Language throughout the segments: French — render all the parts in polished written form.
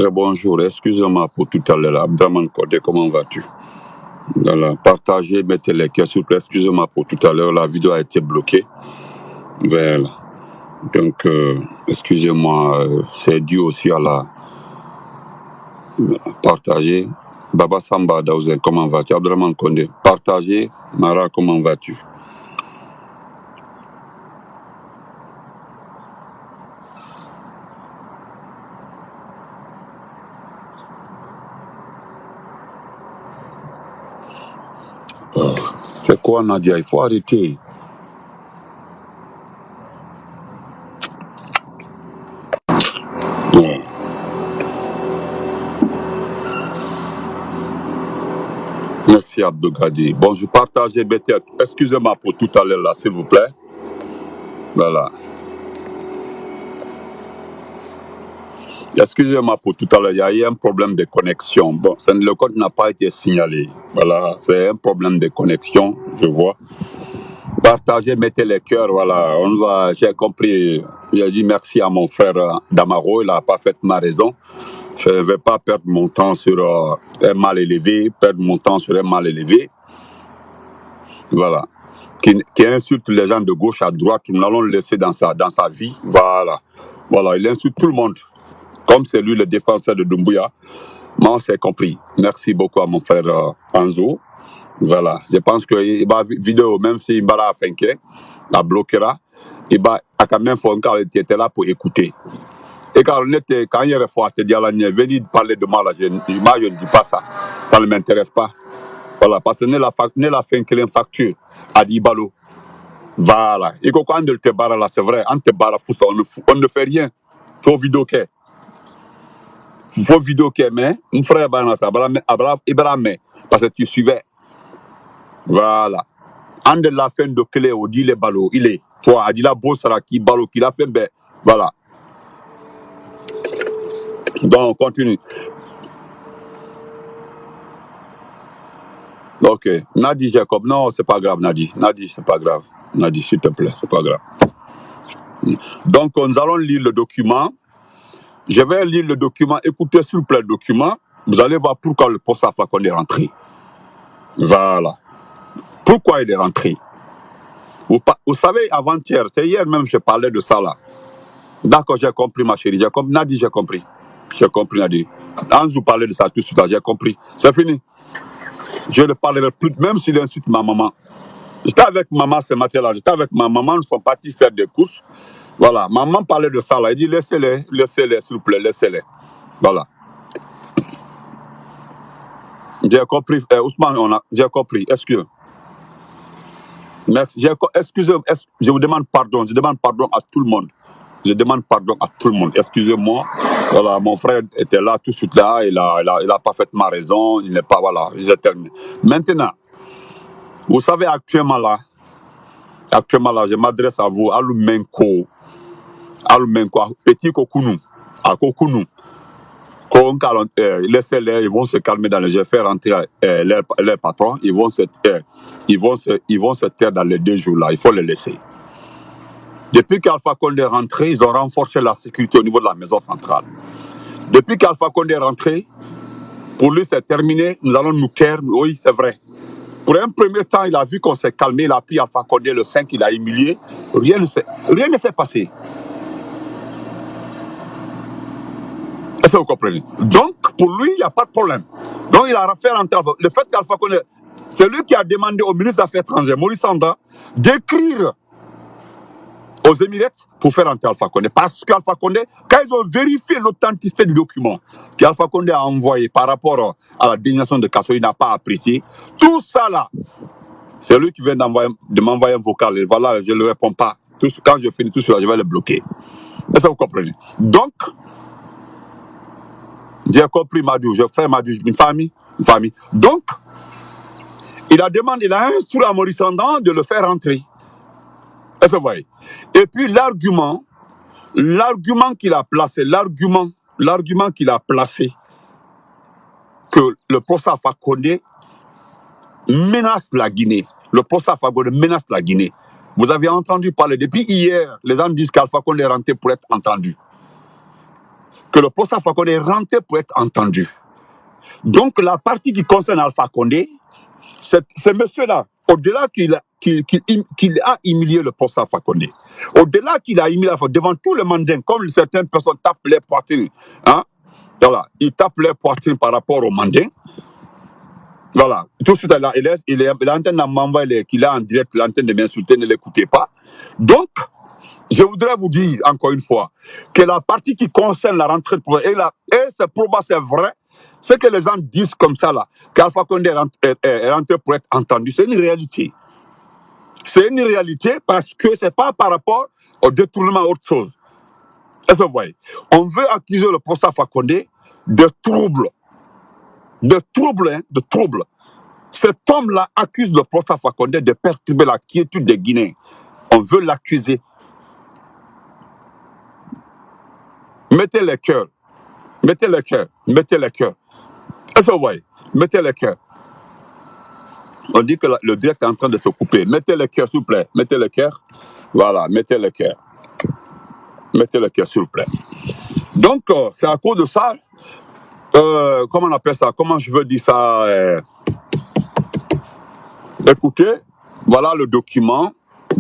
Très bonjour, excusez-moi pour tout à l'heure. Abdraman Kodé, comment vas-tu? Voilà, partagez, mettez les cœurs s'il vous plaît. Excusez-moi pour tout à l'heure, la vidéo a été bloquée. Voilà. Donc, excusez-moi, c'est dû aussi à la partager. Baba Samba Daouzen, comment vas-tu? Abdraman Kodé, partagez. Mara, comment vas-tu? C'est quoi, Nadia? Il faut arrêter. Ouais. Merci Abdougadi. Bon, je partageais, excusez-moi pour tout à l'heure là, s'il vous plaît. Voilà. Excusez-moi pour tout à l'heure, il y a eu un problème de connexion. Bon, le code n'a pas été signalé. Voilà, c'est un problème de connexion, je vois. Partagez, mettez les cœurs, voilà. On va, j'ai compris. J'ai dit merci à mon frère Damaro, il a parfaitement raison. Je ne vais pas perdre mon temps sur un mal élevé, perdre mon temps sur un mal élevé. Voilà. Qui insulte les gens de gauche à droite, nous allons le laisser dans sa vie. Voilà. Voilà, il insulte tout le monde. Comme c'est lui le défenseur de Doumbouya, moi on s'est compris. Merci beaucoup à mon frère Anzo. Voilà, je pense que il va vidéo même si il va finir, la bloquera, il va à quand même faut encore était là pour écouter. Et quand on était quand il y a fois te dire là, venir parler de moi là, je ne dis pas ça, ça ne m'intéresse pas. Voilà, parce que ne la fin que facture à Dibalo. Voilà, et quand on te barre là, c'est vrai, on te barre on ne fait rien. Faut vidéo que faut vidéo que mais mon frère Ibrahim parce que tu suivais. Voilà. En de la fin de clé au dit les ballots, il est toi a dit la bossara qui ballot qui l'a fait ben voilà. Donc on continue. Ok. Nadi Jacob, non, c'est pas grave, Nadi. Nadi, c'est pas grave. Nadi, s'il te plaît, c'est pas grave. Donc nous allons lire le document. Je vais lire le document. Écoutez s'il vous plaît le document. Vous allez voir pourquoi le poste Afakone est rentré. Voilà. Pourquoi il est rentré? Vous savez, avant-hier, c'est hier même je parlais de ça là. D'accord, j'ai compris ma chérie. J'ai compris. Nadi, j'ai compris. J'ai compris, Nadi. Anzou parlait de ça tout de suite, j'ai compris. C'est fini. Je ne parlerai plus, même s'il insulte ma maman. J'étais avec maman ce matin-là. J'étais avec ma maman, nous sommes partis faire des courses. Voilà, maman parlait de ça là. Elle dit laissez-les, s'il vous plaît, laissez-les. Voilà. J'ai compris. Ousmane, j'ai compris. Excusez. Merci. Excusez, je vous demande pardon. Je demande pardon à tout le monde. Je demande pardon à tout le monde. Excusez-moi. Voilà, mon frère était là tout de suite là. Il a parfaitement raison. Il n'est pas. Voilà, j'ai terminé. Maintenant, vous savez, actuellement là, je m'adresse à vous, Alumenko, petit Kokounou, à Kokounou. Laissez-les, ils vont se calmer dans les jeux, faire rentrer leurs patrons, ils vont se taire dans les 2 jours là, il faut les laisser. Depuis qu'Alpha Condé est rentré, ils ont renforcé la sécurité au niveau de la maison centrale. Depuis qu'Alpha Condé est rentré, pour lui c'est terminé, nous allons nous taire, oui c'est vrai. Pour un premier temps, il a vu qu'on s'est calmé, il a pris Alpha Condé le 5, il a humilié, rien ne s'est passé. Est-ce que vous comprenez? Donc, pour lui, il n'y a pas de problème. Donc, il a fait rentrer Alpha. Le fait qu'Alpha Condé, c'est lui qui a demandé au ministre des Affaires étrangères, Maurice Sanda, d'écrire aux Émirats pour faire rentrer Alpha Condé. Parce qu'Alpha Condé, quand ils ont vérifié l'authenticité du document qu'Alpha Condé a envoyé par rapport à la désignation de Kasso, il n'a pas apprécié. Tout ça là, c'est lui qui vient de m'envoyer un vocal. Et voilà, je ne le réponds pas. Quand je finis tout cela, je vais le bloquer. Est-ce que vous comprenez? Donc, j'ai compris Madou, je fais Madou, une famille. Donc, il a instruit à Maurice Sandan de le faire rentrer. Est-ce que vous voyez? Et puis l'argument qu'il a placé, que le procès Alpha Condé menace la Guinée. Le procès Alpha Condé menace la Guinée. Vous avez entendu parler, depuis hier, les gens disent qu'Alpha Condé est rentré pour être entendu. que le professeur Alpha Condé est rentré pour être entendu. Donc la partie qui concerne Alpha Condé, c'est monsieur-là, au-delà qu'il a humilié le professeur Alpha Condé, au-delà qu'il a humilié devant tous les mandins, comme certaines personnes tapent les poitrines, hein, voilà, il tape les poitrines par rapport aux mandins. Voilà, tout de suite, il est en train de m'envoyer qu'il est en direct, l'antenne de m'insulter, ne l'écoutez pas. Donc, je voudrais vous dire encore une fois que la partie qui concerne la rentrée de pouvoir, et c'est probable, c'est vrai, ce que les gens disent comme ça là, qu'Alpha Condé est rentré pour être entendu, c'est une réalité. C'est une réalité parce que c'est pas par rapport au détournement à autre chose. Est-ce que vous voyez? On veut accuser le professeur Alpha Condé de troubles. De troubles, hein, de troubles. Cet homme-là accuse le professeur Alpha Condé de perturber la quiétude des Guinéens. On veut l'accuser. Mettez les cœurs. Mettez les cœurs. Mettez les cœurs. Est-ce que vous voyez? Mettez les cœurs. On dit que le direct est en train de se couper. Mettez les cœurs, s'il vous plaît. Mettez les cœurs. Voilà, mettez les cœurs. Mettez les cœurs, s'il vous plaît. Donc, c'est à cause de ça. Comment on appelle ça? Comment je veux dire ça? Écoutez, voilà le document.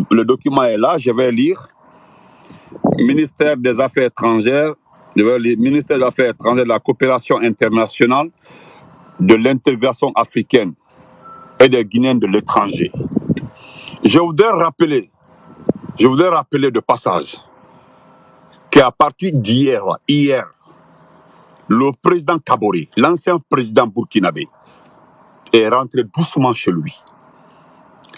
Le document est là, je vais lire. Ministère des Affaires étrangères, ministère des Affaires étrangères, de la coopération internationale, de l'intégration africaine et des Guinéens de l'étranger. Je voudrais rappeler de passage qu'à partir d'hier, le président Kaboré, l'ancien président burkinabé, est rentré doucement chez lui.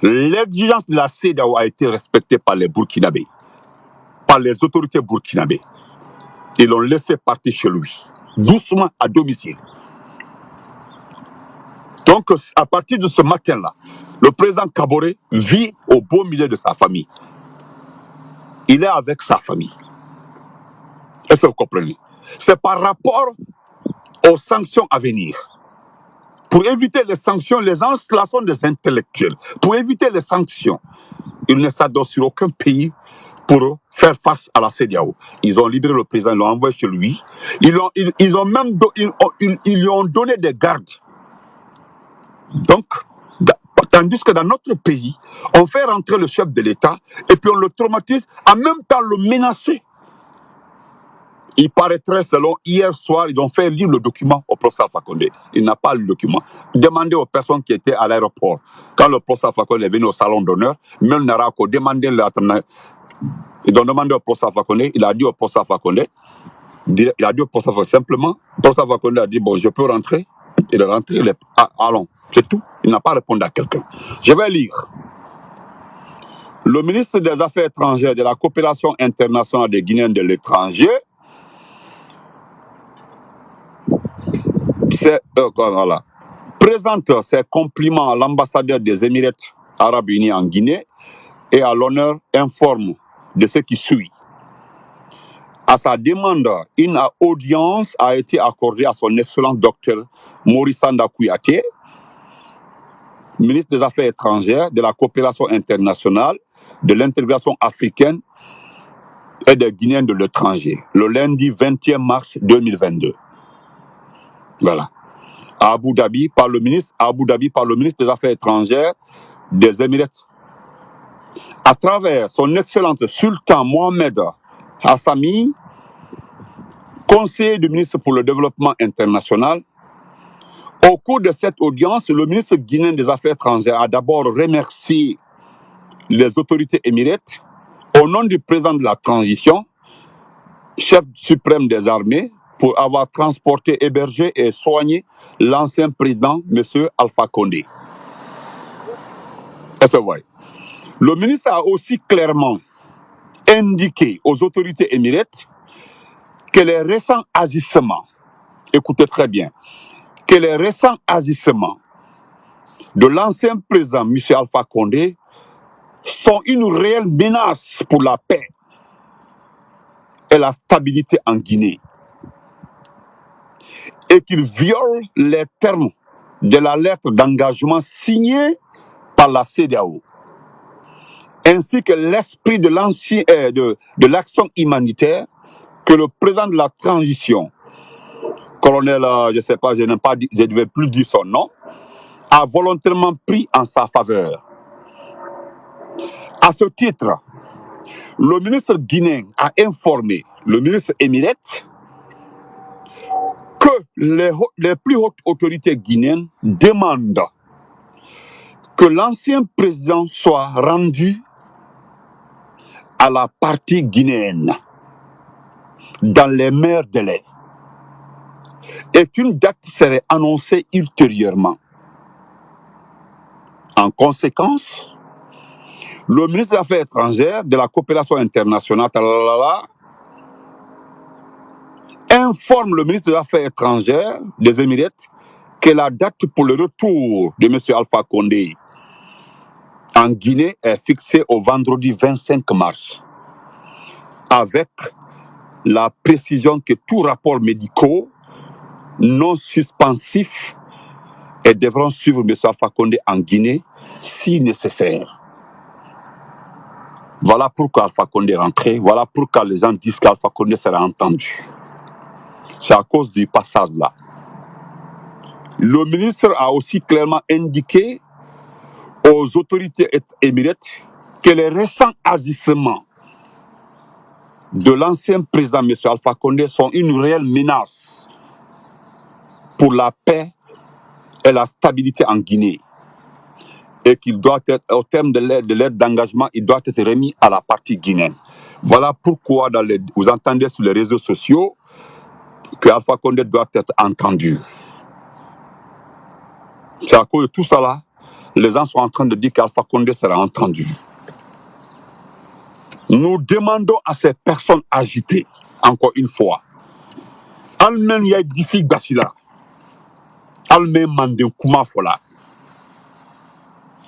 L'exigence de la CEDEAO a été respectée par les Burkinabés, par les autorités burkinabées. Ils l'ont laissé partir chez lui, doucement à domicile. Donc, à partir de ce matin-là, le président Kaboré vit au beau milieu de sa famille. Il est avec sa famille. Est-ce que vous comprenez? C'est par rapport aux sanctions à venir. Pour éviter les sanctions, les gens là sont des intellectuels. Pour éviter les sanctions, ils ne s'adossent sur aucun pays pour faire face à la CEDEAO. Ils ont libéré le président, ils l'ont envoyé chez lui. Ils lui ont donné des gardes. Donc, tandis que dans notre pays, on fait rentrer le chef de l'État et puis on le traumatise, en même temps le menacer. Il paraîtrait, selon hier soir, ils ont fait lire le document au professeur Alpha Condé. Il n'a pas lu le document. Demandez aux personnes qui étaient à l'aéroport. Quand le professeur Alpha Condé est venu au salon d'honneur, même Narako, demandez ils ont demandé au professeur Alpha Condé, il a dit au professeur Alpha Condé, simplement, le professeur Alpha Condé a dit, bon, je peux rentrer. Il est rentré, allons, c'est tout. Il n'a pas répondu à quelqu'un. Je vais lire. Le ministre des Affaires étrangères de la coopération internationale des Guinéens de l'étranger, présente ses compliments à l'ambassadeur des Émirats arabes unis en Guinée et à l'honneur informe de ce qui suit. À sa demande, une audience a été accordée à son excellent docteur Maurice Sanda Kouyaté, ministre des Affaires étrangères, de la coopération internationale, de l'intégration africaine et des Guinéens de l'étranger, le lundi 21 mars 2022. Voilà. À Abu Dhabi, par le ministre des Affaires étrangères des Émirats. À travers son excellente sultan Mohamed Hassami, conseiller du ministre pour le développement international. Au cours de cette audience, le ministre guinéen des Affaires étrangères a d'abord remercié les autorités émirates au nom du président de la transition, chef suprême des armées, pour avoir transporté, hébergé et soigné l'ancien président, M. Alpha Condé. Est-ce que vous voyez? Le ministre a aussi clairement indiqué aux autorités émirates que les récents agissements, écoutez très bien, que les récents agissements de l'ancien président, M. Alpha Condé, sont une réelle menace pour la paix et la stabilité en Guinée. Et qu'ils violent les termes de la lettre d'engagement signée par la CEDEAO, ainsi que l'esprit de l'action humanitaire que le président de la transition, colonel, je ne sais pas, je ne vais plus dire son nom, a volontairement pris en sa faveur. À ce titre, le ministre guinéen a informé le ministre émirate que les plus hautes autorités guinéennes demandent que l'ancien président soit rendu à la partie guinéenne dans les meilleurs délais et qu'une date serait annoncée ultérieurement. En conséquence, le ministre des Affaires étrangères, de la coopération internationale, informe le ministre des Affaires étrangères des Émirats que la date pour le retour de M. Alpha Condé en Guinée est fixée au vendredi 25 mars, avec la précision que tous rapports médicaux non suspensifs devront suivre M. Alpha Condé en Guinée si nécessaire. Voilà pourquoi Alpha Condé est rentré, voilà pourquoi les gens disent qu'Alpha Condé sera entendu. C'est à cause du passage là. Le ministre a aussi clairement indiqué aux autorités émirates que les récents agissements de l'ancien président M. Alpha Condé sont une réelle menace pour la paix et la stabilité en Guinée. Et qu'il doit être, au terme de l'aide d'engagement, il doit être remis à la partie guinéenne. Voilà pourquoi vous entendez sur les réseaux sociaux que Alpha Condé doit être entendu. C'est à cause de tout ça là, les gens sont en train de dire qu'Alpha Condé sera entendu. Nous demandons à ces personnes agitées, encore une fois, Almen Yaï d'ici Bassila, Almen Mandem Kouma Fola.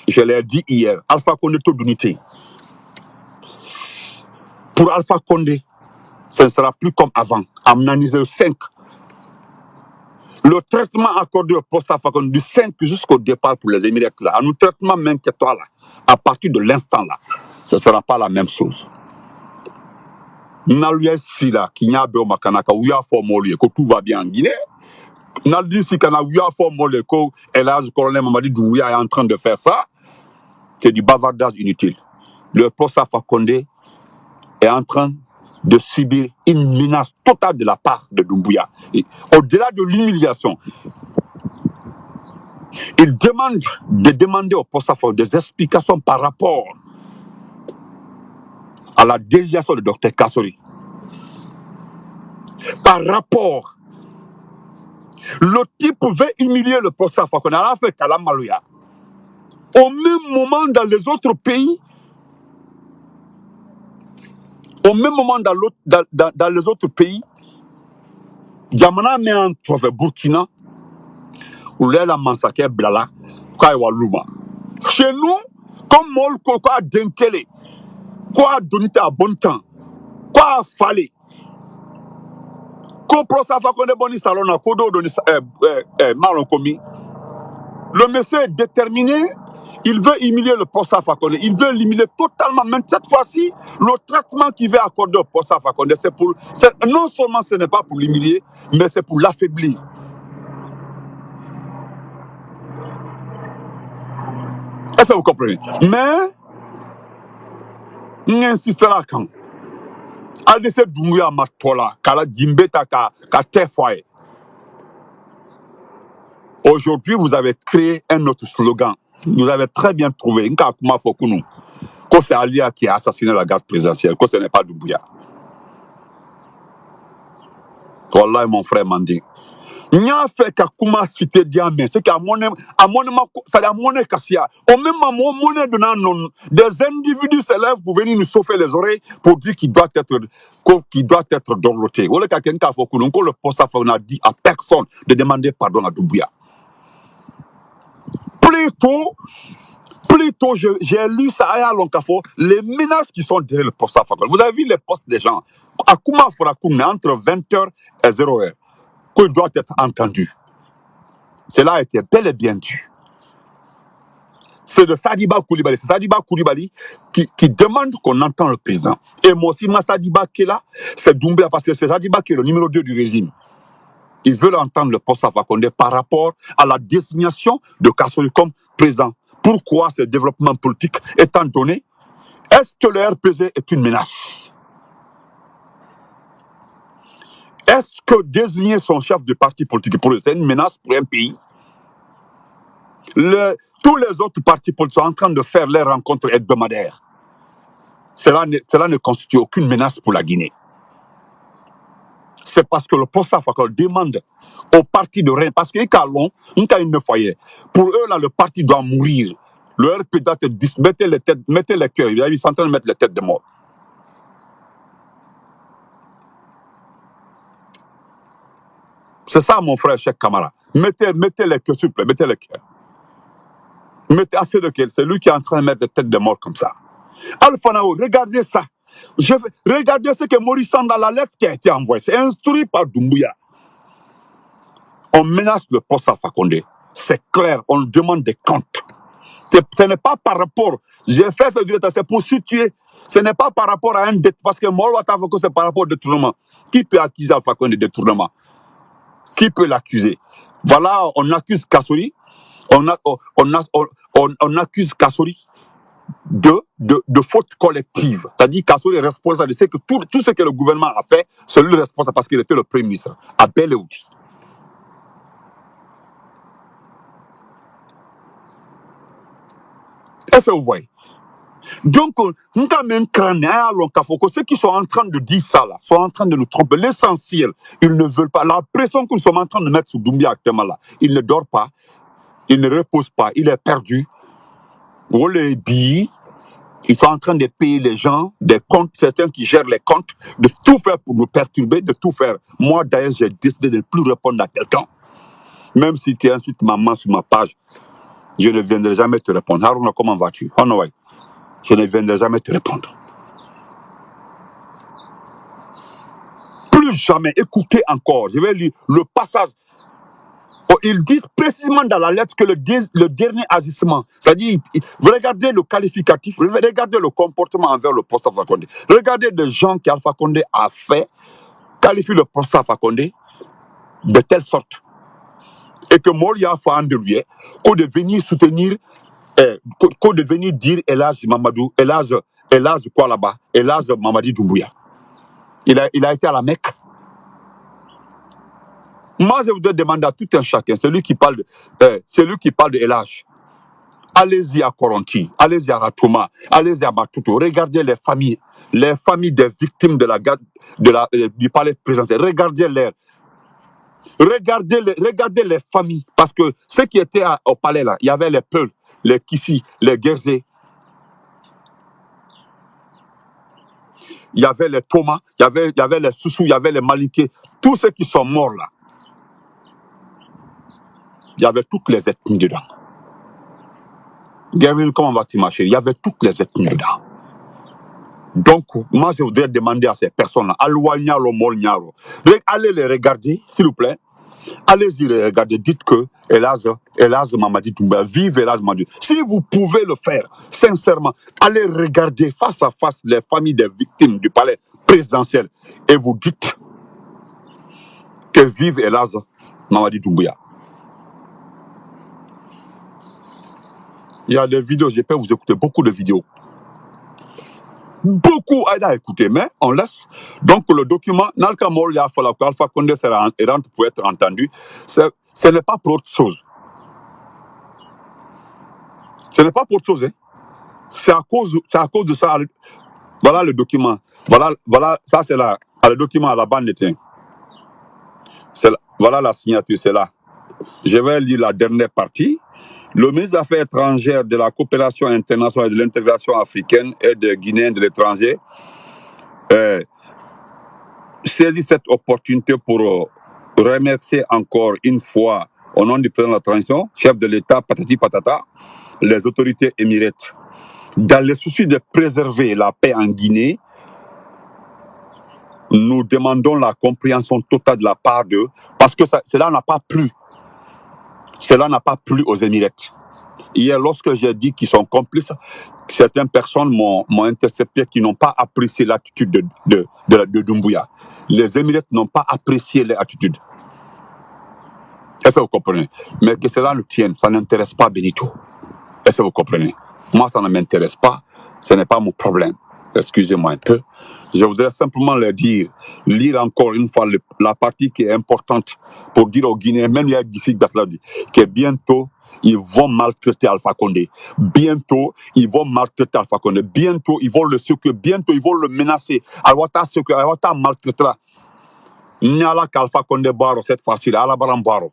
Je l'ai dit hier, Alpha Condé tout d'unité. Pour Alpha Condé, ce ne sera plus comme avant. Amnanisé 5. Le traitement accordé au poste Alpha Condé du 5 jusqu'au départ pour les Émirats, là, un traitement même que toi là, à partir de l'instant là, ce ne sera pas la même chose. Naluya Sila, qui n'a pas Makanaka, ou ya formulé que tout va bien en Guinée. Naldi Sikana, ou ya formulé que Elaz colonel Mamadi Douya est en train de faire ça. C'est du bavardage inutile. Le poste Alpha Condé est en train de subir une menace totale de la part de Doumbouya. Au-delà de l'humiliation, il demande de demander au poste Alpha des explications par rapport à la déviation de Dr Kassori. Par rapport, le type veut humilier le poste Alpha Condé. On a fait Kalamalouya. Au même moment, dans les autres pays, dans les autres pays, Yamana met entre Burkina, où là, la massacre Blala, Luma. Chez nous, comme Mol, quoi Denkele, quoi Donita à bon temps, quoi Fallait, quoi Prosafa Condé Boni Salon à Kodo Malon Komi, le monsieur est déterminé. Il veut humilier le poste Alpha Condé. Il veut l'humilier totalement. Même cette fois-ci, le traitement qu'il veut accorder au poste Alpha Condé, non seulement ce n'est pas pour l'humilier, mais c'est pour l'affaiblir. Est-ce que vous comprenez? Mais, on insistera quand Aldese Doumbouya Matola, Kala Djimbeta Ka Tefoye. Aujourd'hui, vous avez créé un autre slogan. Vous avez très bien trouvé. Nkakuma Fokunu. Que c'est Alia qui a assassiné la garde présidentielle. Que ce n'est pas Doumbouya. Wallah, mon frère m'a dit. Nya fait Kakuma cité Diamé. C'est qu'à mon Kassia. Au même moment, des individus s'élèvent pour venir nous chauffer les oreilles pour dire qu'il doit être dorloté. Ou le quelqu'un Fokunu. Le poste a dit à personne de demander pardon à Doumbouya. Plutôt, j'ai lu ça à Lonkafo, les menaces qui sont derrière le poste Alpha Condé. Vous avez vu les postes des gens. À Kouma Forakoum, entre 20h et 0h, qu'il doit être entendu. Cela a été bel et bien dit. C'est de Sadiba Koulibaly. C'est Sadiba Koulibaly qui demande qu'on entende le président. Et moi aussi, Sadiba qui est là, c'est Doumbouya, parce que c'est Sadiba qui est le numéro 2 du régime. Ils veulent entendre le poste Alpha Condé par rapport à la désignation de Kassori comme président. Pourquoi ce développement politique étant donné? Est-ce que le RPG est une menace? Est-ce que désigner son chef de parti politique pour eux, c'est une menace pour un pays? Tous les autres partis politiques sont en train de faire leurs rencontres hebdomadaires. Cela ne constitue aucune menace pour la Guinée. C'est parce que le poste Alpha Condé demande au parti de rien, parce qu'il y a long, pour eux, là, le parti doit mourir. Le RP doit mettez les cœurs, ils sont en train de mettre les têtes de mort. C'est ça, mon frère, cher camarade. Mettez les cœurs, s'il vous plaît, mettez les cœurs. Mettez assez de cœurs. C'est lui qui est en train de mettre des têtes de mort comme ça. Alpha Nao, regardez ça. Regardez ce que Maurice dans la lettre qui a été envoyée. C'est instruit par Doumbouya. On menace le poste Alpha Condé. C'est clair, on demande des comptes. Ce n'est pas par rapport, j'ai fait ce direct, c'est pour situer. Ce n'est pas par rapport à un dette, parce que Molo Atavoko, c'est par rapport au détournement. Qui peut accuser Alpha Condé de détournement? Qui peut l'accuser? Voilà, on accuse Kassori. On accuse Kassori de faute collective. C'est-à-dire Kassori est responsable. C'est que tout ce que le gouvernement a fait, c'est lui le responsable parce qu'il était le Premier ministre. À Bel-Aoudi. Est-ce que vous voyez? Donc, ceux qui sont en train de dire ça, là, sont en train de nous tromper. L'essentiel, ils ne veulent pas. La pression que nous sommes en train de mettre sur Doumbouya actuellement, là, il ne dort pas, il ne repose pas, il est perdu. Ils sont en train de payer les gens, des comptes, certains qui gèrent les comptes, de tout faire pour nous perturber, de tout faire. Moi, d'ailleurs, j'ai décidé de ne plus répondre à quelqu'un. Même si tu insultes maman sur ma page, je ne viendrai jamais te répondre. Haruna, comment vas-tu? Je ne viendrai jamais te répondre. Plus jamais, écoutez encore. Je vais lire le passage. Il dit précisément dans la lettre que le dernier agissement, c'est-à-dire, vous regardez le qualificatif, regardez le comportement envers le poste Alpha Condé. Regardez les gens qu'Alpha Condé a fait, qualifie le poste Alpha Condé de telle sorte. Et que Moria Fandouye, qu'on de venir soutenir, qu'on de venir dire Elhadj Mamadou, Elhadj quoi là-bas, Elhadj Mamadi Doumbouya. Il a été à la Mecque. Moi, je voudrais demander à tout un chacun, celui qui parle de Elhadj, allez-y à Koronti, allez-y à Ratouma, allez-y à Matuto, regardez les familles des victimes du palais présidentiel, regardez-les. Regardez les familles, parce que ceux qui étaient au palais là, il y avait les Peuls, les Kissi, les Guerzé, il y avait les Thomas, il y avait les Soussou, il y avait les Maliké, tous ceux qui sont morts là. Il y avait toutes les ethnies dedans. Gavin, comment vas-tu marcher? Il y avait toutes les ethnies dedans. Donc, moi je voudrais demander à ces personnes-là, allez les regarder, s'il vous plaît. Allez-y les regarder, dites que Elhadj Mamadi Doumbouya, vive Elhadj Mamadi. Si vous pouvez le faire, sincèrement, allez regarder face à face les familles des victimes du palais présidentiel et vous dites que vive Elhadj Mamadi Doumbouya. Il y a des vidéos, je peux vous écouter beaucoup de vidéos. Beaucoup à écouter, mais on laisse. Donc le document, Nalka Moria Alpha Condé rentre pour être entendu, ce n'est pas pour autre chose. Ce n'est pas pour autre chose. Hein. C'est à cause de ça. Voilà le document. Voilà ça c'est là. Le document à la bande de tiens. Voilà la signature, c'est là. Je vais lire la dernière partie. Le ministre des Affaires étrangères, de la coopération internationale et de l'intégration africaine et des Guinéens de l'étranger saisit cette opportunité pour remercier encore une fois, au nom du président de la transition, chef de l'État, patati patata, les autorités émirates. Dans le souci de préserver la paix en Guinée, nous demandons la compréhension totale de la part d'eux, parce que cela n'a pas plu. Cela n'a pas plu aux Émirates. Hier, lorsque j'ai dit qu'ils sont complices, certaines personnes m'ont intercepté qui n'ont pas apprécié l'attitude de Doumbouya. Les Émirates n'ont pas apprécié l'attitude. Est-ce que vous comprenez? Mais que cela le tienne, ça n'intéresse pas Benito. Est-ce que vous comprenez? Moi, ça ne m'intéresse pas. Ce n'est pas mon problème. Excusez-moi un peu. Je voudrais simplement leur dire, lire encore une fois la partie qui est importante pour dire aux Guinéens, même il y a d'ici que bientôt, ils vont maltraiter Alpha Condé. Bientôt, ils vont maltraiter Alpha Condé. Bientôt, ils vont le secouer. Bientôt, ils vont le menacer. Alwata secouer, Alwata maltraitera. Nyala qu'Alpha Condé baro cette fois-ci, Ala Baram baro.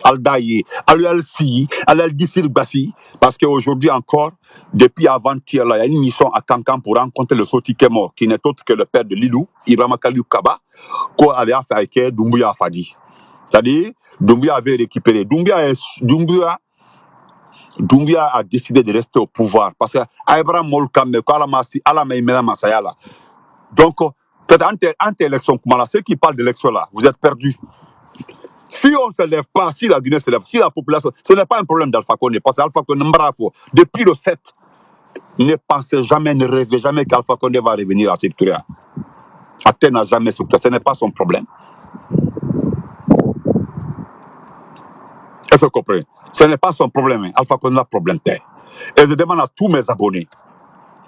Aldaïe, Al-Si, Al-Dissir Bassi, parce qu'aujourd'hui encore, depuis avant-hier, il y a une mission à Kankan pour rencontrer le Soti qui est mort, qui n'est autre que le père de Lilou, Ibrahima Kaliou Kaba, qu'on avait fait avec Doumbouya Fadi. C'est-à-dire, Doumbouya avait récupéré. Doumbouya a décidé de rester au pouvoir, parce que Abraham Molkame, Alamaïmena Masayala. Donc, peut-être entre élections, ceux qui parlent d'élection là, vous êtes perdus. Si on ne se lève pas, si la Guinée se lève, si la population, ce n'est pas un problème d'Alpha Condé, parce qu'Alpha Condé, depuis le 7, ne pensez jamais, ne rêvez jamais qu'Alpha Condé va revenir à Sécouria. Athènes n'a jamais Sécouria, ce n'est pas son problème. Est-ce que vous comprenez? Ce n'est pas son problème, Alpha Condé a problème terre. Et je demande à tous mes abonnés,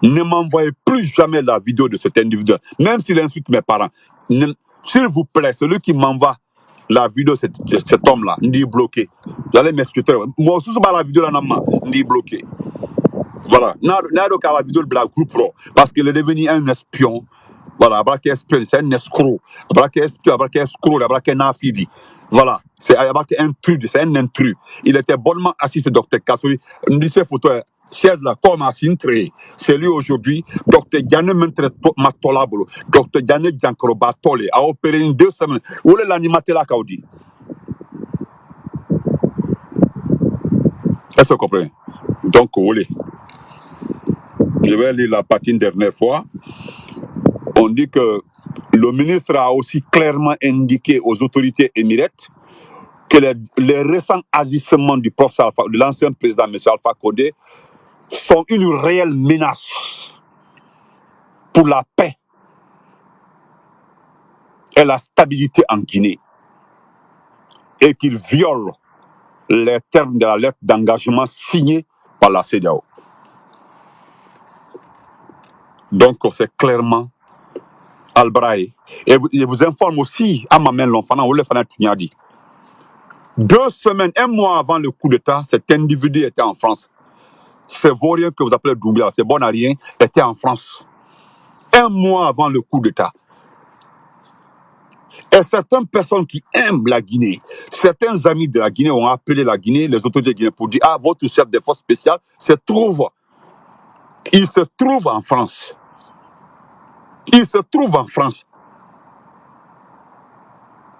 ne m'envoyez plus jamais la vidéo de cet individu, même s'il insulte mes parents. S'il vous plaît, celui qui m'envoie la vidéo de cet homme-là, il est bloqué. Vous allez m'excuser. Moi aussi, la vidéo là, il est bloqué. Voilà. Nado la vidéo de la groupe pro, parce qu'il est devenu un espion. Voilà, c'est un escroc. Voilà, c'est un intrus, c'est un intrus. Il était bonnement assis, ce docteur Kassoui. Il dit ces photos, siège là, comme à Sintré. C'est lui aujourd'hui, docteur Diane Matolabolo, docteur Diane Diankrobatole, a opéré une 2 semaines. Où est l'animateur là, Kaudi? Est-ce que vous comprenez? Donc, oui. Je vais lire la partie une dernière fois. On dit que le ministre a aussi clairement indiqué aux autorités émirates que les récents agissements du professeur de l'ancien président M. Alpha Condé sont une réelle menace pour la paix et la stabilité en Guinée et qu'ils violent les termes de la lettre d'engagement signée par la CEDEAO. Donc c'est clairement Albraï. Et je vous informe aussi, à ma main l'enfant, on l'a dit. 2 semaines, 1 mois avant le coup d'État, cet individu était en France. Ce vaurien que vous appelez Doumbouya, c'est bon à rien, était en France. 1 mois avant le coup d'État. Et certaines personnes qui aiment la Guinée, certains amis de la Guinée ont appelé la Guinée, les autorités guinéennes, pour dire: ah, votre chef des forces spéciales il se trouve en France. Il se trouve en France.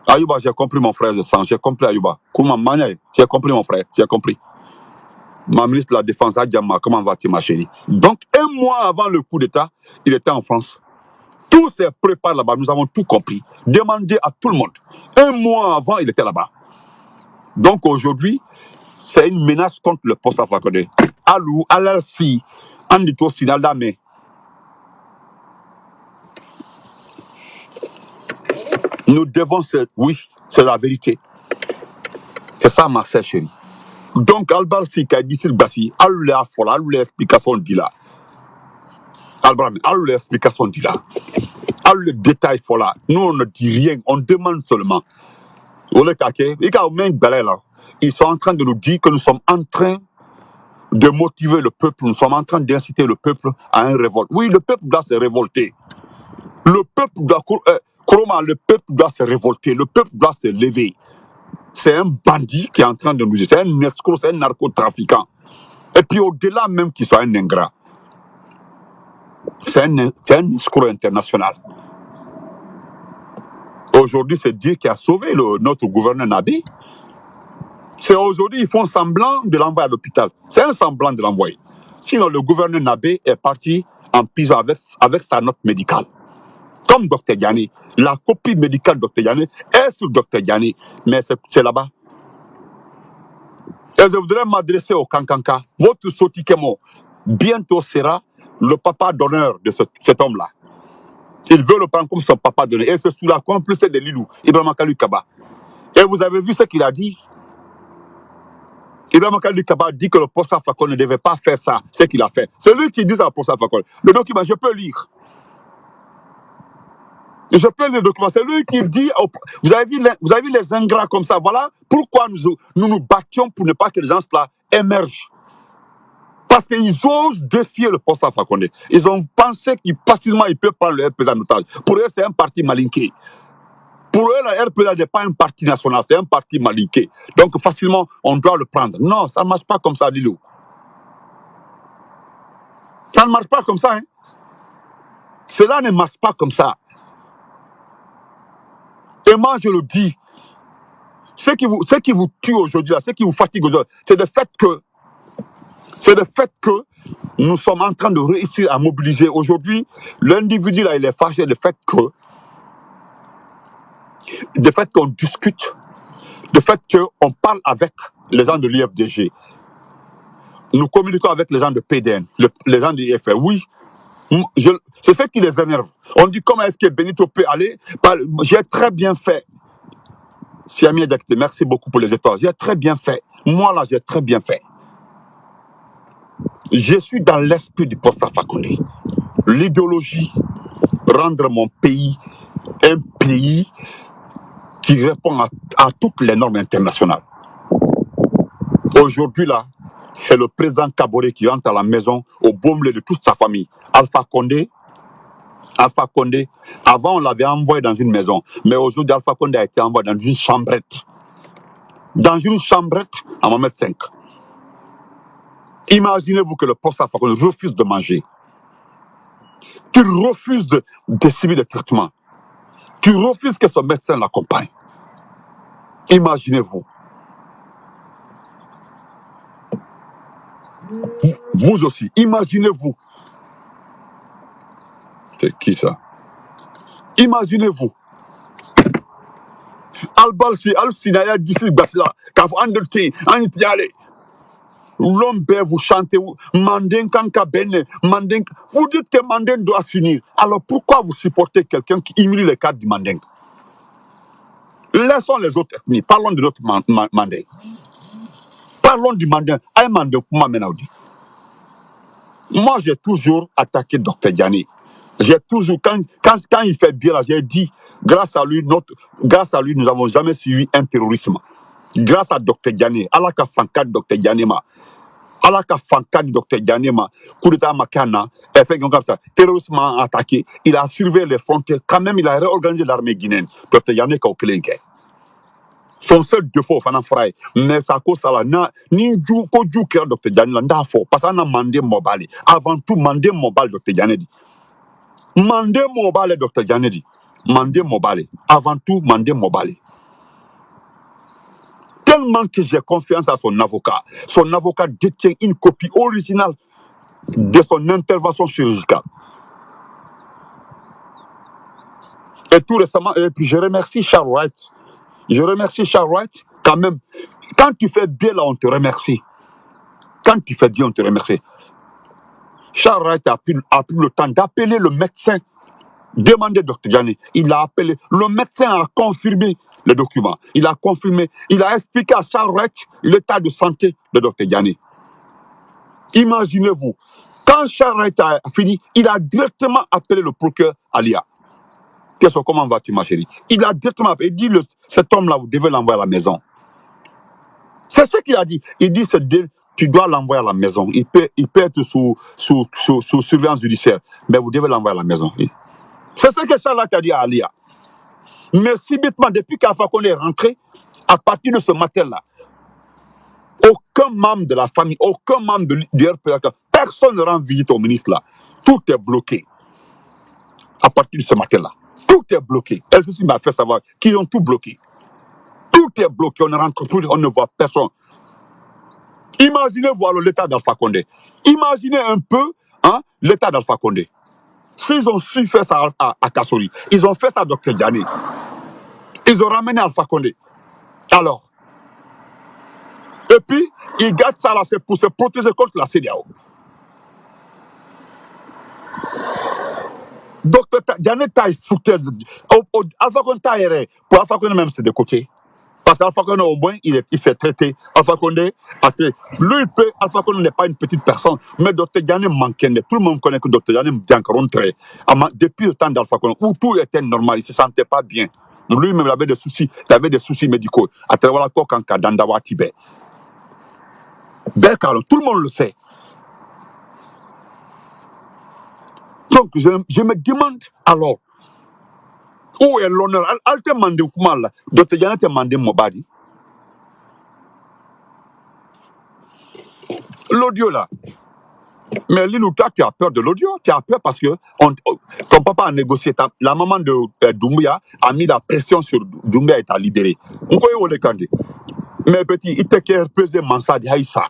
Ayouba, j'ai compris mon frère, j'ai compris Ayouba. J'ai compris mon frère, j'ai compris. Ma ministre de la Défense, Adjama, comment vas-tu ma chérie? Donc 1 mois avant le coup d'État, il était en France. Tout s'est préparé là-bas, nous avons tout compris. Demandez à tout le monde. 1 mois avant, il était là-bas. Donc aujourd'hui, c'est une menace contre le poste à Fakonde. Alou, Al-Si, Andito Sinaldame. Nous devons, oui, c'est la vérité. C'est ça, Marcel chérie. Donc, Al-Balsi, qui a dit Bassi, Alou l'explication dit là. Alou l'explication dit là. Alou le détail faut là. Nous, on ne dit rien, on demande seulement. Ils sont en train de nous dire que nous sommes en train de motiver le peuple, nous sommes en train d'inciter le peuple à un révolte. Oui, le peuple doit se révolter. Le peuple doit se révolter, le peuple doit se lever. C'est un bandit qui est en train de nous dire, c'est un escroc, c'est un narcotrafiquant. Et puis au-delà même qu'il soit un ingrat, c'est un escroc international. Aujourd'hui, c'est Dieu qui a sauvé notre gouverneur Nabi. C'est aujourd'hui, ils font semblant de l'envoyer à l'hôpital. C'est un semblant de l'envoyer. Sinon, le gouverneur Nabé est parti en prison avec sa note médicale. Comme Dr Diané. La copie médicale de Dr Diané est sur Dr Diané. Mais c'est là-bas. Et je voudrais m'adresser au Kankanka. Votre Sotikemo, bientôt sera le papa d'honneur de cet homme-là. Il veut le prendre comme son papa d'honneur. Et c'est sous la complicité de Lilou, Ibrahim Kalu Kaba. Et vous avez vu ce qu'il a dit. Ibrahim Kalu Kaba dit que le professeur Fakol ne devait pas faire ça, ce qu'il a fait. C'est lui qui dit ça au professeur Fakol. Le document, je peux lire. Je peux lire le document. C'est lui qui dit. Vous avez vu les ingrats comme ça. Voilà pourquoi nous battions pour ne pas que les gens-là émergent. Parce qu'ils osent défier le professeur Fakonde. Ils ont pensé qu'ils facilement ils peuvent prendre le RPZ en otage. Pour eux, c'est un parti malinqué. Pour eux, le RPZ n'est pas un parti national, c'est un parti malinqué. Donc facilement, on doit le prendre. Non, ça ne marche pas comme ça, Lilou. Ça ne marche pas comme ça. Hein. Cela ne marche pas comme ça. Et moi, je le dis, ce qui vous tue aujourd'hui, ce qui vous fatigue aujourd'hui, c'est le fait que nous sommes en train de réussir à mobiliser. Aujourd'hui, l'individu là, il est fâché du fait qu'on discute, du fait qu'on parle avec les gens de l'IFDG. Nous communiquons avec les gens de PDN, les gens de l'IFR. Oui, c'est ce qui les énerve. On dit comment est-ce que Benito peut aller. J'ai très bien fait. Siami Adakte, merci beaucoup pour les étoiles. J'ai très bien fait. Moi là, j'ai très bien fait. Je suis dans l'esprit du professeur Fakonde. L'idéologie, rendre mon pays un pays qui répond à toutes les normes internationales. Aujourd'hui là, c'est le président Kabore qui entre à la maison au baumelé de toute sa famille. Alpha Condé, avant on l'avait envoyé dans une maison, mais aujourd'hui Alpha Condé a été envoyé dans une chambrette. Dans une chambrette à Mohamed V. Imaginez-vous que le professeur Alpha Condé refuse de manger. Tu refuses de subir des traitements. Tu refuses que son médecin l'accompagne. Imaginez-vous. Vous aussi, imaginez-vous. C'est qui ça? Imaginez-vous. Albalsi, Al-Sinaya, d'ici, Basila, quand vous andetez, l'homme, vous chantez, Mandin Kanka Bene, Mandin. Vous dites que Mandin doit s'unir. Alors pourquoi vous supportez quelqu'un qui humilie les cadres du Mandin? Laissons les autres ethnies. Parlons de notre Mandin. Parlons du Mandin. Aïe Mandin, comment menaudi? Moi, j'ai toujours attaqué Dr Diané. J'ai toujours, quand il fait bien, j'ai dit, grâce à lui, nous n'avons jamais suivi un terrorisme. Grâce à Dr Diané, à la Kafanka Dr Diané, à la Kafanka Dr Diané, coup d'état Makana, fait comme ça, terrorisme a attaqué, il a surveillé les frontières, quand même, il a réorganisé l'armée guinéenne. Dr Diané, son seul défaut, mais ça cause ça là, ni du Dr Diané, parce qu'on a mandé Mobali. Avant tout, mandé Mobali Dr Diané. Mandé Mobali Dr Diané. Mandé Mobali. Avant tout, mandé Mobali. Tellement que j'ai confiance à son avocat. Son avocat détient une copie originale de son intervention chirurgicale. Et tout récemment, et puis je remercie Charles Wright. Je remercie Charles Wright quand même. Quand tu fais bien là, on te remercie. Quand tu fais bien, on te remercie. Charles Wright a pris le temps d'appeler le médecin, demander Dr Diané. Il a appelé. Le médecin a confirmé les documents. Il a confirmé. Il a expliqué à Charles Wright l'état de santé de Dr Diané. Imaginez-vous. Quand Charles Wright a fini, il a directement appelé le procureur Alia. Qu'est-ce que comment vas-tu, ma chérie? Il a directement appelé. Il dit cet homme-là, vous devez l'envoyer à la maison. C'est ce qu'il a dit. Il dit tu dois l'envoyer à la maison. Il peut être sous surveillance judiciaire, mais vous devez l'envoyer à la maison. C'est ce que Charles a dit à Alia. Mais subitement, depuis qu'Alpha Condé est rentré, à partir de ce matin-là, aucun membre de la famille, aucun membre du RPA, personne ne rend visite au ministre là. Tout est bloqué. À partir de ce matin-là, tout est bloqué. Elle m'a fait savoir qu'ils ont tout bloqué. Tout est bloqué, on ne rentre plus, on ne voit personne. Imaginez voir l'état d'Alpha Condé. Imaginez un peu l'état d'Alpha Condé. S'ils ont su faire ça à Kassori, ils ont fait ça à Dr Diané. Ils ont ramené Alpha Condé. Alors, Et puis, il garde ça là, c'est pour se protéger contre la CEDEAO. Docteur Diané Taï foutait. Alpha Condé Taïré, pour Alpha Condé même, c'est de côté. Parce qu'Alpha Condé, au moins, il s'est traité. Alpha Condé a traité. Lui, Alpha Condé n'est pas une petite personne, mais Docteur Diané manquait. Tout le monde connaît que Docteur Diané est encore rentré. Depuis le temps d'Alpha Condé, où tout était normal, il ne se sentait pas bien. Lui-même, il avait des soucis médicaux. À travers la coque en cas d'Andawa Tibet. Tout le monde le sait. Donc, je me demande alors, où est l'honneur? Elle te demande comment là? Docteur Diané te demande Mobadi. L'audio là. Mais Lilou, toi, tu as peur de l'audio. Tu as peur parce que ton papa a négocié. La maman de Doumbouya a mis la pression sur Doumbouya et t'a libéré. Mais petit, il te qu'à peser Mansadi Haïssa.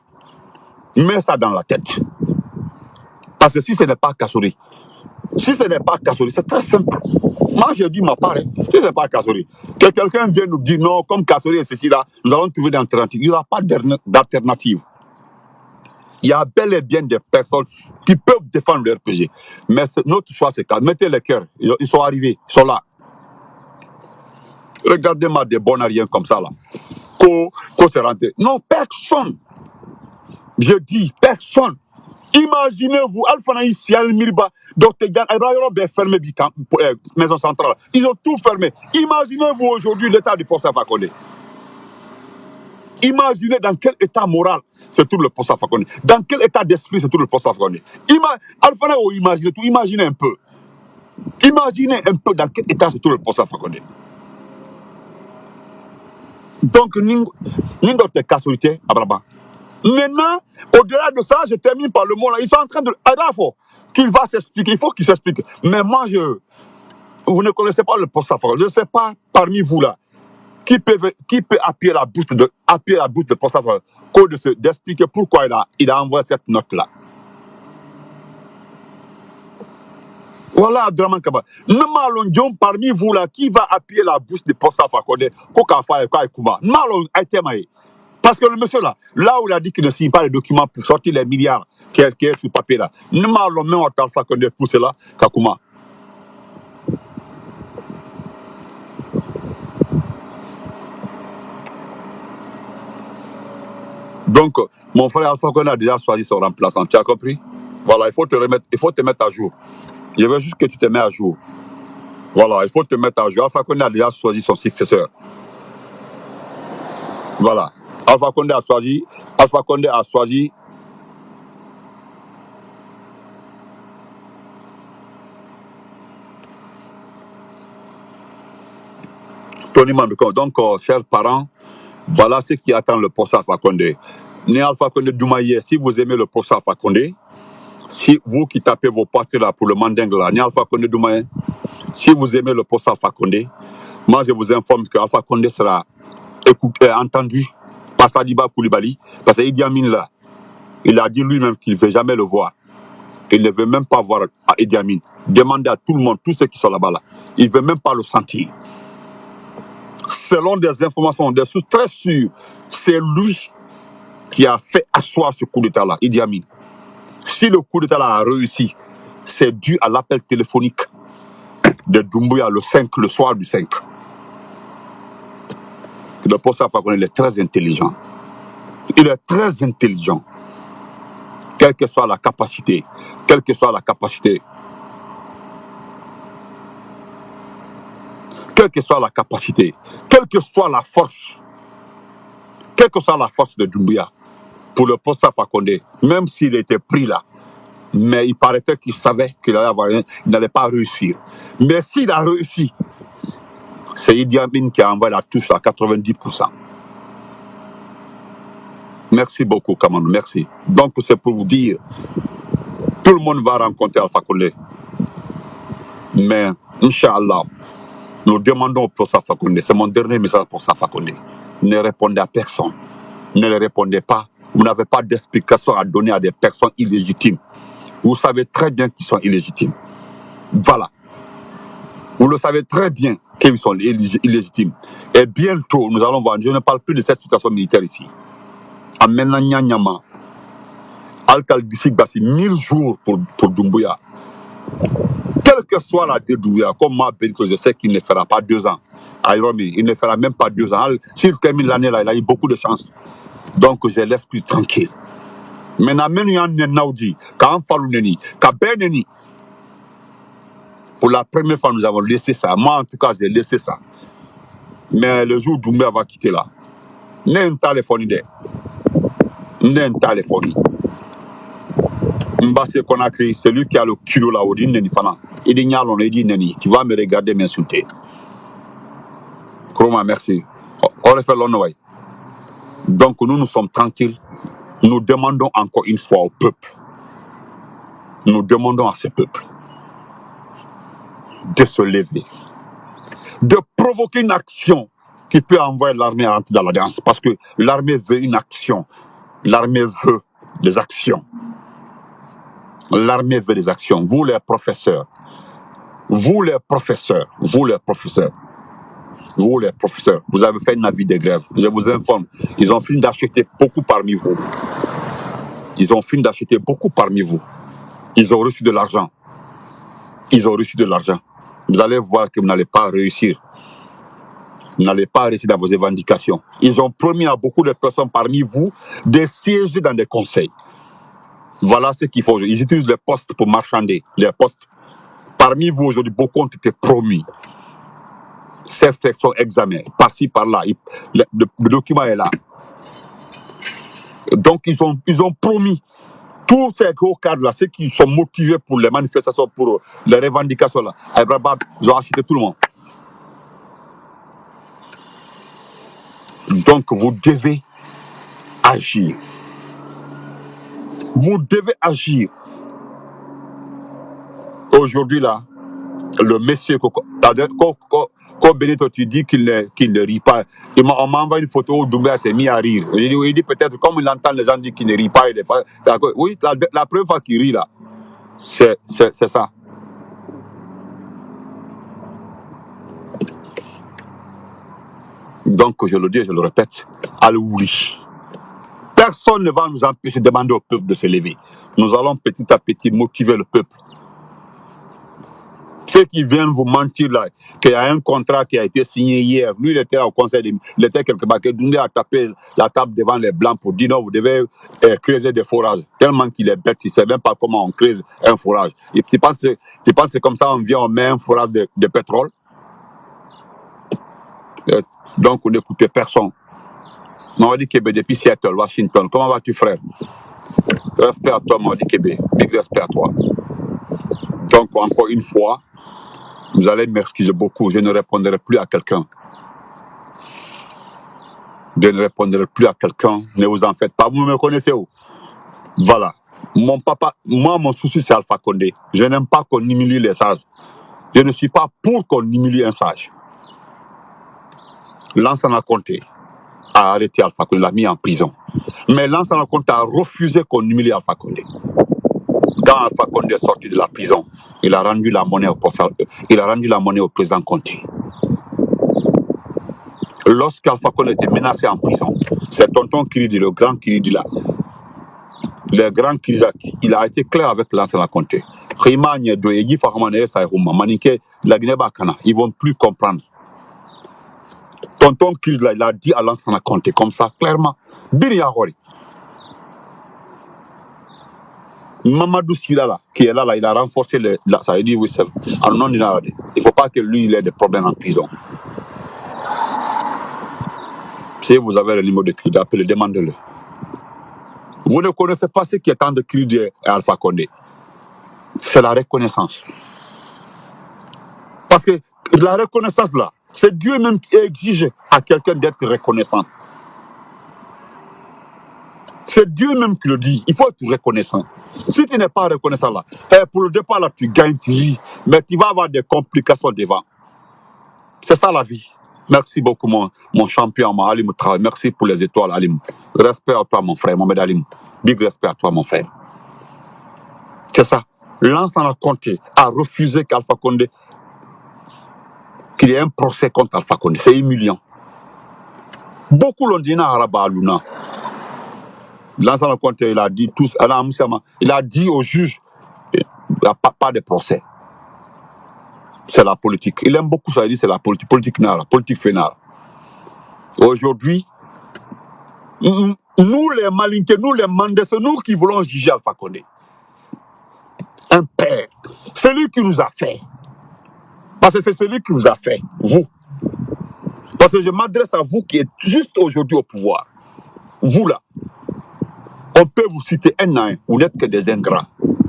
Mets ça dans la tête. Parce que si ce n'est pas Kassouri, c'est très simple. Moi, je dis ma part, si ce n'est pas Kassouri, que quelqu'un vienne nous dire non, comme Kassouri et ceci là, nous allons trouver des alternatives. Il n'y aura pas d'alternative. Il y a bel et bien des personnes qui peuvent défendre leur RPG. Mais notre choix, c'est qu'à mettez les cœurs. Ils sont arrivés, ils sont là. Regardez-moi des bonariens comme ça là. Qu'on s'est rentré. Non, personne. Je dis personne. Imaginez-vous, Alpha ici, Al-Mirba, Dr. Gan, Abraham fermé maison centrale. Ils ont tout fermé. Imaginez-vous aujourd'hui l'état du poste à Fakonde. Imaginez dans quel état moral se trouve le poste à Fakonde. Dans quel état d'esprit se trouve le poste à Fakonde. Alpha imaginez tout, imaginez un peu. Imaginez un peu dans quel état se trouve le poste à Fakonde. Donc, Ningo te casse-solité, Abraham. Maintenant, au-delà de ça, je termine par le mot là. Ils sont en train de. Qu'il va s'expliquer, il faut qu'il s'explique. Mais moi, vous ne connaissez pas le poste à Fakonde. Je ne sais pas parmi vous là. Qui peut appuyer la bouche de poste à Fakonde d'expliquer pourquoi il a envoyé cette note là. Voilà, Abdraman Kaba. Même parmi vous là, qui va appuyer la bouche de poste à Fakonde, parce que le monsieur là où il a dit qu'il ne signe pas les documents pour sortir les milliards qui est sur papier là, nous m'allons même au Fakonde pour cela, Kakuma. Donc, mon frère Alpha Condé a déjà choisi son remplaçant. Tu as compris? Voilà, il faut te mettre à jour. Je veux juste que tu te mets à jour. Voilà, il faut te mettre à jour. Alpha Condé a déjà choisi son successeur. Voilà. Alpha Condé a choisi. Tony Mambiko. Donc, chers parents, voilà ce qui attend le poste Alpha Condé. Né Alpha Condé Doumaïe, si vous aimez le poste Alpha Condé, si vous qui tapez vos parties là pour le mandingue là, Né Alpha Condé Doumaïe, si vous aimez le poste Alpha Condé, moi je vous informe que Alpha Condé sera entendu par Sadiba Koulibaly, parce que Idi Amin là, il a dit lui-même qu'il ne veut jamais le voir. Il ne veut même pas voir Idi Amin. Demandez à tout le monde, tous ceux qui sont là-bas là, il ne veut même pas le sentir. Selon des informations, des sources très sûres, c'est lui qui a fait asseoir ce coup d'état là, Idi Amin. Si le coup d'état là a réussi, c'est dû à l'appel téléphonique de Doumbouya le soir du 5. Le poste à Fakonde, il est très intelligent. Il est très intelligent. Quelle que soit la capacité, quelle que soit la force de Doumbouya pour le poste à Fakonde, même s'il était pris là, mais il paraît qu'il savait qu'il n'allait pas réussir. Mais s'il a réussi, c'est Idi Amin qui a envoyé la touche à 90%. Merci beaucoup, Kamano, merci. Donc, c'est pour vous dire, tout le monde va rencontrer Alpha Condé. Mais, Inch'Allah, nous demandons au poste Alpha Condé, c'est mon dernier message pour Alpha Condé. Ne répondez à personne. Ne le répondez pas. Vous n'avez pas d'explication à donner à des personnes illégitimes. Vous savez très bien qu'ils sont illégitimes. Voilà. Vous le savez très bien qu'ils sont illégitimes. Et bientôt, nous allons voir. Je ne parle plus de cette situation militaire ici. amena nyanyama alkal d'ici basi 1000 jours pour Doumbouya. Quelle que soit la date Doumbouya, comme moi, que je sais qu'il ne fera pas 2 ans. Ayromi, il ne fera même pas 2 ans. S'il termine l'année là, il a eu beaucoup de chance. Donc j'ai l'esprit tranquille. Maintenant, pour la première fois, nous avons laissé ça. Moi, en tout cas, j'ai laissé ça. Mais le jour où Doumbouya va quitter là, n'est un téléphone. Mbassé Konakri, c'est lui qui a le kilo là, il dit Nyalon, il dit Neni, tu vas me regarder m'insulter. Kroma, merci. On refait l'honneur. Donc nous sommes tranquilles. Nous demandons encore une fois au peuple. Nous demandons à ce peuple de se lever, de provoquer une action qui peut envoyer l'armée à rentrer dans la danse. Parce que l'armée veut une action. L'armée veut des actions. L'armée veut des actions. Vous les professeurs, vous les professeurs, vous avez fait un avis de grève. Je vous informe, ils ont fini d'acheter beaucoup parmi vous. Ils ont reçu de l'argent. Vous allez voir que vous n'allez pas réussir. Vous n'allez pas réussir dans vos revendications. Ils ont promis à beaucoup de personnes parmi vous de siéger dans des conseils. Voilà ce qu'il faut. Ils utilisent les postes pour marchander. Les postes. Parmi vous aujourd'hui, beaucoup ont été promis. Cette section examen, par-ci, par-là. Le document est là. Donc, ils ont promis. Tous ces gros cadres-là, ceux qui sont motivés pour les manifestations, pour les revendications-là, ils ont acheté tout le monde. Donc, vous devez agir. Vous devez agir. Aujourd'hui, là, le monsieur, quand Benito, tu dis qu'il ne rit pas, on m'a envoyé une photo où Doumbouya s'est mis à rire. Il dit peut-être, comme il entend les gens dire qu'il ne rit pas, oui, la première fois qu'il rit, là, c'est ça. Donc, je le dis et je le répète, Al-Ouli. Personne ne va nous empêcher de demander au peuple de se lever. Nous allons petit à petit motiver le peuple. Ceux qui viennent vous mentir là, qu'il y a un contrat qui a été signé hier, lui il était au conseil, il était quelque part, que Doumbouya a tapé la table devant les blancs pour dire non, vous devez creuser des forages. Tellement qu'il est bête, il ne sait même pas comment on creuse un forage. Et tu penses que c'est comme ça, on vient, on met un forage de pétrole. Donc on n'écoutait personne. Mawadi Kébé depuis Seattle, Washington. Comment vas-tu, frère? Respect à toi, Mawadi Kébé. Big respect à toi. Donc, encore une fois, vous allez m'excuser beaucoup. Je ne répondrai plus à quelqu'un. Ne vous en faites pas. Vous me connaissez où? Voilà. Mon papa, moi, mon souci, c'est Alpha Condé. Je n'aime pas qu'on humilie les sages. Je ne suis pas pour qu'on humilie un sage. Lansana Conté a arrêté Alpha Condé, l'a mis en prison. Mais Lansana Conté a refusé qu'on humilie Alpha Condé. Quand Alpha Condé est sorti de la prison, il a rendu la monnaie au président Conté. Lorsqu'Alpha Condé était menacé en prison, c'est tonton Kiridi, le grand Kiridi là. Le grand Kiridi, il a été clair avec Lansana Conté. Ils vont plus comprendre. Tonton Kiridi là, il a dit à Lansana Conté comme ça, clairement. Mamadou Silla, qui est là, il a renforcé ça. Il dit oui, il ne faut pas que lui il ait des problèmes en prison. Si vous avez le numéro de Kiridi, appelez, demandez-le. Vous ne connaissez pas ce qui est en de Kiridi et Alpha Condé. C'est la reconnaissance. Parce que la reconnaissance là, c'est Dieu même qui exige à quelqu'un d'être reconnaissant. C'est Dieu même qui le dit. Il faut être reconnaissant. Si tu n'es pas reconnaissant là, pour le départ là, tu gagnes, tu ris, mais tu vas avoir des complications devant. C'est ça la vie. Merci beaucoup mon champion, Alim Traoré. Merci pour les étoiles, Alim. Respect à toi, mon frère, Mohamed Alim. Big respect à toi, mon frère. C'est ça. Lansana Conté a refusé qu'Alpha Condé, qu'il y ait un procès contre Alpha Condé. C'est humiliant. Beaucoup l'ont dit à Araba Luna. Lansana Conté, il a dit tous, il a dit au juge, il n'y a pas de procès. C'est la politique. Il aime beaucoup ça, il dit c'est la politique, politique fénale. Aujourd'hui, nous les Malinqués, nous les Mandés, c'est nous qui voulons juger Alpha Condé. Un père. C'est lui qui nous a fait. Parce que c'est celui qui vous a fait, vous. Parce que je m'adresse à vous qui êtes juste aujourd'hui au pouvoir. Vous là. On peut vous citer un à un. Vous n'êtes que des ingrats.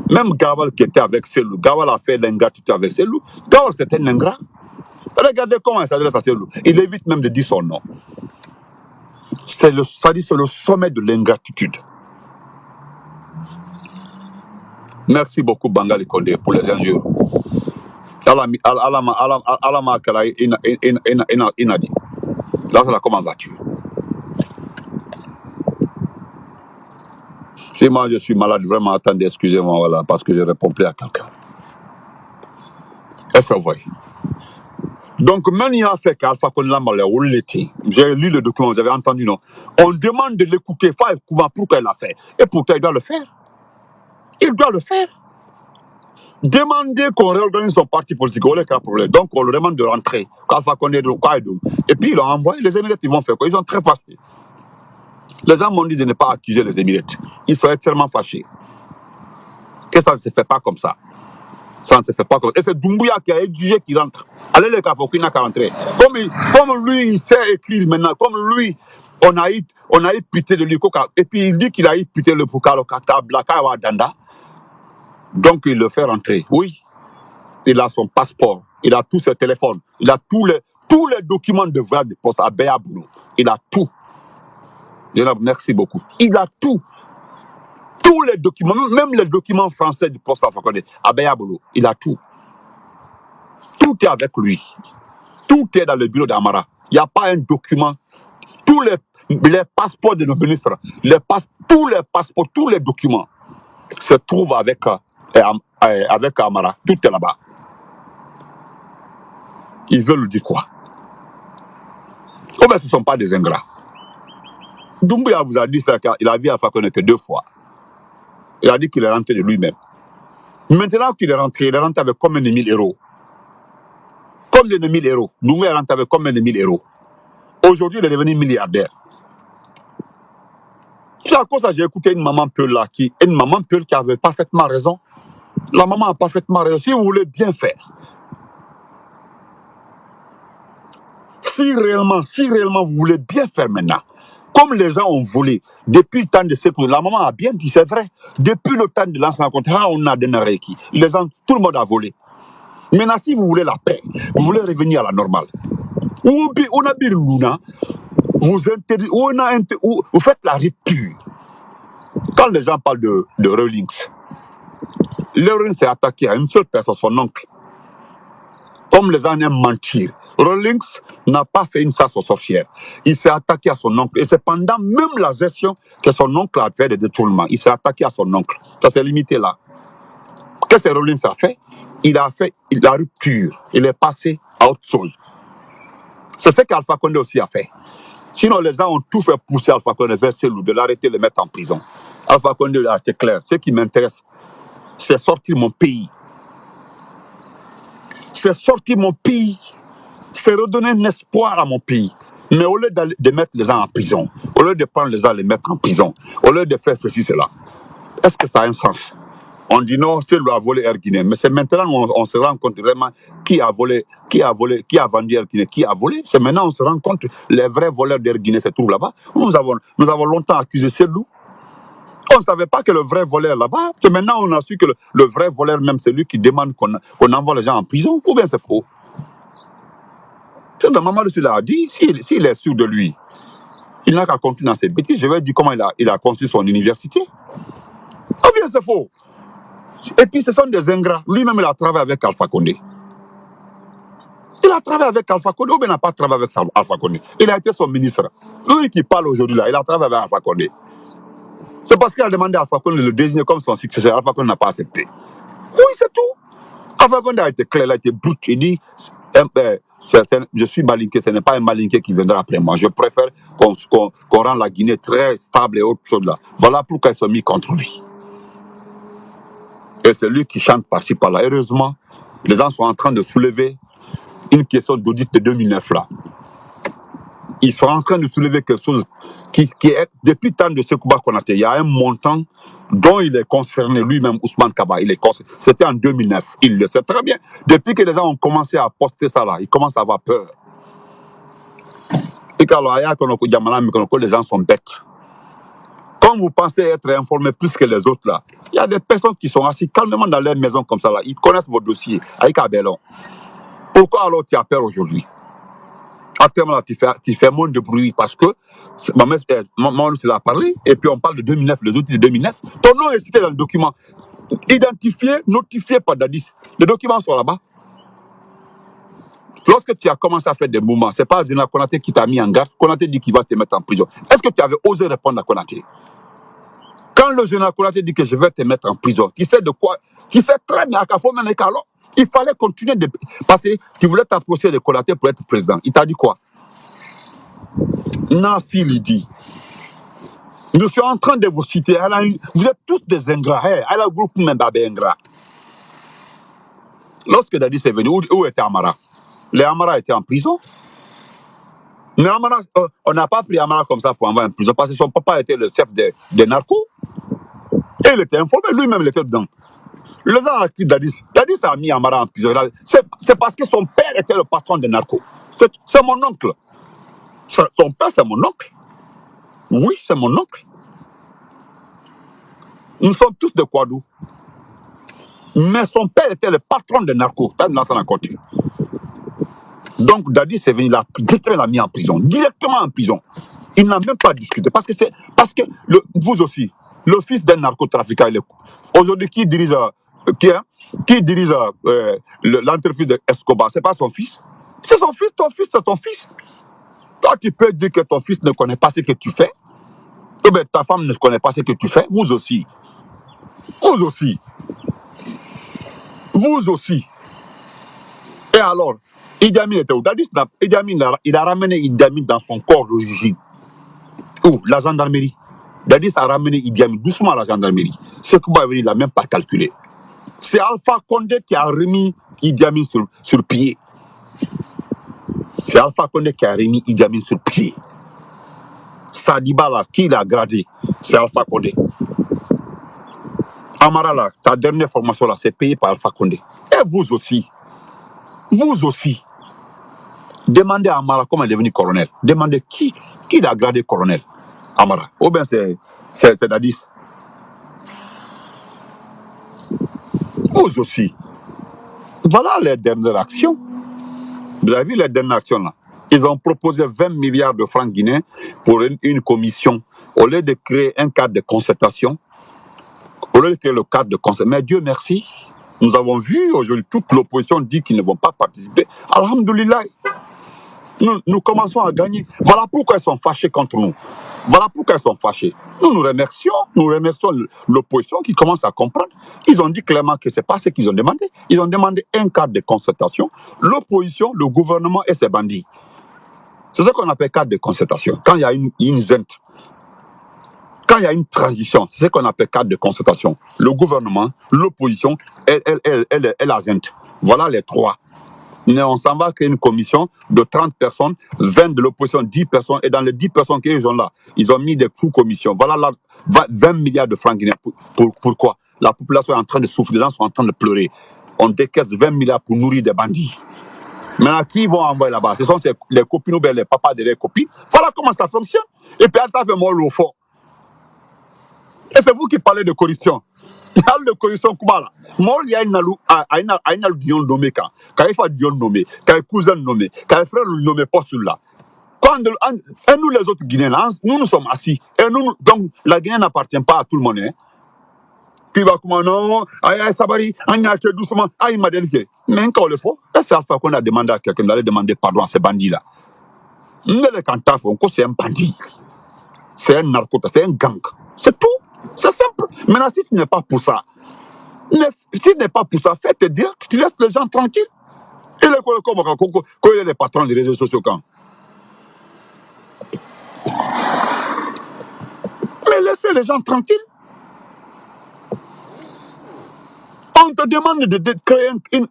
Même Gawal qui était avec Selou, Gawal a fait l'ingratitude avec Selou. Gawal c'est un ingrat. Regardez comment il s'adresse à Selou. Il évite même de dire son nom. C'est le sommet de l'ingratitude. Merci beaucoup Bangali Condé pour les injures. Alama Inadi. Là, c'est la comment vas-tu? Si moi je suis malade, vraiment, attendez, excusez-moi, voilà, parce que je ne réponds plus à quelqu'un. Est-ce que vous voyez? Donc, même il a fait qu'Alpha Condé, j'ai lu le document, vous avez entendu, non? On demande de l'écouter, pourquoi il l'a fait. Et pourtant, il doit le faire. Il doit le faire. Demander qu'on réorganise son parti politique, on n'a problème. Donc, on le demande de rentrer. Alpha Condé, et puis, ils l'ont envoyé, les Émirats, ils vont faire quoi? Ils sont très fâchés. Les gens m'ont dit de ne pas accuser les Émirats. Ils sont extrêmement fâchés. Que ça ne se fait pas comme ça. Ça ne se fait pas comme ça. Et c'est Doumbouya qui a exigé qu'il rentre. Allez, le Kafoki n'a qu'à rentrer. Comme lui, il sait écrire maintenant. Comme lui, on a eu pitié de lui. Et puis, il dit qu'il a eu pitié de lui pour Kalokata, Blaka, Danda. Donc, il le fait rentrer. Oui. Il a son passeport. Il a tous ses téléphones. Il a tous les documents de voyage de poste à Béa Boulou. Il a tout. Merci beaucoup. Il a tout. Tous les documents, même les documents français du poste Alpha Condé, à Béa Boulou, il a tout. Tout est avec lui. Tout est dans le bureau d'Amara. Il n'y a pas un document. Tous les passeports de nos ministres, tous les passeports, tous les documents se trouvent avec Amara. Tout est là-bas. Ils veulent dire quoi? Oh ben ce ne sont pas des ingrats. Doumbouya vous a dit ça, qu'il a vu Alpha Condé que 2 fois. Il a dit qu'il est rentré de lui-même. Maintenant qu'il est rentré avec combien de 1000 euros? Combien de 1000 euros? Doumbouya est rentré avec combien de 1000 euros? Aujourd'hui, il est devenu milliardaire. C'est à cause de ça j'ai écouté une maman Peul là, qui avait parfaitement raison. La maman a parfaitement raison. Si vous voulez bien faire, si réellement vous voulez bien faire maintenant, comme les gens ont volé depuis le temps de Sékou, la maman a bien dit, c'est vrai. Depuis le temps de l'ancien compte, on a donné Reiki. Tout le monde a volé. Maintenant, si vous voulez la paix, vous voulez revenir à la normale, vous faites la rupture. Quand les gens parlent de Rawlings, Rawlings s'est attaqué à une seule personne, son oncle. Comme les gens aiment mentir, Rawlings n'a pas fait une chasse aux sorcières. Il s'est attaqué à son oncle. Et c'est pendant même la gestion que son oncle a fait des détournements. Il s'est attaqué à son oncle. Ça s'est limité là. Qu'est-ce que Rawlings a fait? Il a fait la rupture. Il est passé à autre chose. C'est ce qu'Alpha Condé aussi a fait. Sinon, les gens ont tout fait pousser Alpha Condé vers Selou, de l'arrêter, de le mettre en prison. Alpha Condé a été clair. Ce qui m'intéresse, c'est sortir mon pays. C'est sortir mon pays. C'est redonner un espoir à mon pays. Mais au lieu de mettre les gens en prison, au lieu de prendre les gens et les mettre en prison, au lieu de faire ceci, cela, est-ce que ça a un sens? On dit non, c'est lui a volé Air Guinée. Mais c'est maintenant on se rend compte vraiment qui a volé, qui a vendu Air Guinée, qui a volé. C'est maintenant on se rend compte les vrais voleurs d'Air Guinée se trouvent là-bas. Nous avons longtemps accusé Selou. On ne savait pas que le vrai voleur là-bas. C'est maintenant on a su que le vrai voleur même c'est lui qui demande qu'on envoie les gens en prison. Ou bien c'est faux. La maman de celui-là a dit, s'il est sûr de lui, il n'a qu'à continuer dans ses bêtises. Je vais dire comment il a construit son université. Ou bien c'est faux. Et puis ce sont des ingrats. Lui-même il a travaillé avec Alpha Condé. Il a travaillé avec Alpha Condé ou bien il n'a pas travaillé avec Alpha Condé. Il a été son ministre. Lui qui parle aujourd'hui là, il a travaillé avec Alpha Condé. C'est parce qu'il a demandé à Alpha Condé de le désigner comme son successeur. Alpha Condé n'a pas accepté. Oui, c'est tout. Alpha Condé a été clair, il a été brut. Il dit, Je suis malinqué, ce n'est pas un malinqué qui viendra après moi. Je préfère qu'on rende la Guinée très stable et autre chose là. Voilà pourquoi ils sont mis contre lui. Et c'est lui qui chante par-ci par-là. Heureusement, les gens sont en train de soulever une question d'audit de 2009 là. Ils sont en train de soulever quelque chose qui est, depuis le temps de Sekouba Konaté, il y a un montant dont il est concerné lui-même, Ousmane Kaba. C'était en 2009. Il le sait très bien. Depuis que les gens ont commencé à poster ça là, ils commencent à avoir peur. Et quand les gens sont bêtes. Quand vous pensez être informé plus que les autres là, il y a des personnes qui sont assis calmement dans leur maison comme ça là. Ils connaissent vos dossiers. Avec Abelon. Pourquoi alors tu as peur aujourd'hui? Actuellement, tu fais moins de bruit parce que maman l'a parlé et puis on parle de 2009, les outils de 2009. Ton nom est cité dans le document. Identifié, notifié par Dadis. Les documents sont là-bas. Lorsque tu as commencé à faire des mouvements, ce n'est pas Zina Konaté qui t'a mis en garde. Konaté dit qu'il va te mettre en prison. Est-ce que tu avais osé répondre à Konaté? Quand le Zina Konaté dit que je vais te mettre en prison, qui sait de quoi? Qui sait très bien qu'à Fomen et Kalo, il fallait continuer de passer. Tu voulais t'approcher de Konaté pour être président. Il t'a dit quoi? Nafi lui dit, nous sommes en train de vous citer. Vous êtes tous des ingrats. Elle a un groupe même d'ingrat. Lorsque Dadis est venu, où était Amara? Les Amara étaient en prison. Mais Amara, on n'a pas pris Amara comme ça pour envoyer en prison parce que son papa était le chef des narcos. Et il était informé, lui-même il était dedans. Les gens ont accusé Dadis. Dadis a mis Amara en prison. C'est parce que son père était le patron des narcos. C'est mon oncle. Son père, c'est mon oncle. Oui, c'est mon oncle. Nous sommes tous de Kouadou. Mais son père était le patron des narcos. Donc Dadis est venu, il l'a mis en prison. Directement en prison. Il n'a même pas discuté. Parce que vous aussi, le fils d'un narcotrafiquant, aujourd'hui, qui dirige l'entreprise de Escobar, c'est pas son fils. C'est son fils, ton fils, c'est ton fils. Toi, tu peux dire que ton fils ne connaît pas ce que tu fais. Ou bien ta femme ne connaît pas ce que tu fais. Vous aussi. Vous aussi. Vous aussi. Et alors, Idi Amin était où? Idi Amin, il a ramené Idi Amin dans son corps d'origine. Où? La gendarmerie. Dadis a ramené Idi Amin doucement à la gendarmerie. Ce que il n'a même pas calculé. C'est Alpha Condé qui a remis Idi Amin sur pied. C'est Alpha Condé qui a remis Idi Amin sur pied. Sadiba là, qui l'a gradé? C'est Alpha Condé. Amara là, ta dernière formation là, c'est payé par Alpha Condé. Et vous aussi. Vous aussi. Demandez à Amara comment il est devenu colonel. Demandez qui l'a gradé colonel. Amara. Ou bien c'est Dadis. Vous aussi. Voilà les dernières actions. Vous avez vu les dernières actions là? Ils ont proposé 20 milliards de francs guinéens pour une commission. Au lieu de créer un cadre de concertation, au lieu de créer le cadre de concertation. Mais Dieu merci, nous avons vu aujourd'hui toute l'opposition dit qu'ils ne vont pas participer. Alhamdoulilah. Nous commençons à gagner. Voilà pourquoi ils sont fâchés contre nous. Voilà pourquoi ils sont fâchés. Nous remercions l'opposition qui commence à comprendre. Ils ont dit clairement que ce n'est pas ce qu'ils ont demandé. Ils ont demandé un cadre de concertation. L'opposition, le gouvernement et ses bandits. C'est ce qu'on appelle cadre de concertation. Quand il y a une zente, quand il y a une transition, c'est ce qu'on appelle cadre de concertation. Le gouvernement, l'opposition et la zente. Voilà les trois. Mais on s'en va créer une commission de 30 personnes, 20 de l'opposition, 10 personnes, et dans les 10 personnes qu'ils ont là, ils ont mis des sous-commissions. Voilà là, 20 milliards de francs guinéens. Pourquoi? La population est en train de souffrir, les gens sont en train de pleurer. On décaisse 20 milliards pour nourrir des bandits. Maintenant, qui vont envoyer là-bas? Ce sont les copines ou bien les papas de leurs copines. Voilà comment ça fonctionne. Et puis, elle fait moi le fort. Et c'est vous qui parlez de corruption. Il y a de corruption comme là. Moi, il y a une Dion nommé quand il faut Dion nommé, quand il cousin nommé, quand il frère nommé pas celui-là. Et nous les autres Guinéens, nous sommes assis. Et donc la Guinée n'appartient pas à tout le monde. Hein. Puis il va comme non, aïe Sabari, aïe doucement, aïe m'a dit que. Mais quand on le fait, c'est Alpha qu'on a demandé à quelqu'un d'aller demander pardon à ces bandits-là. C'est un bandit. C'est un narcotique, c'est un gang. C'est tout. C'est simple. Maintenant, si tu n'es pas pour ça, fais te dire, tu laisses les gens tranquilles. Il est comme quand il est le patron des réseaux sociaux quand. Mais laissez les gens tranquilles. On te demande de créer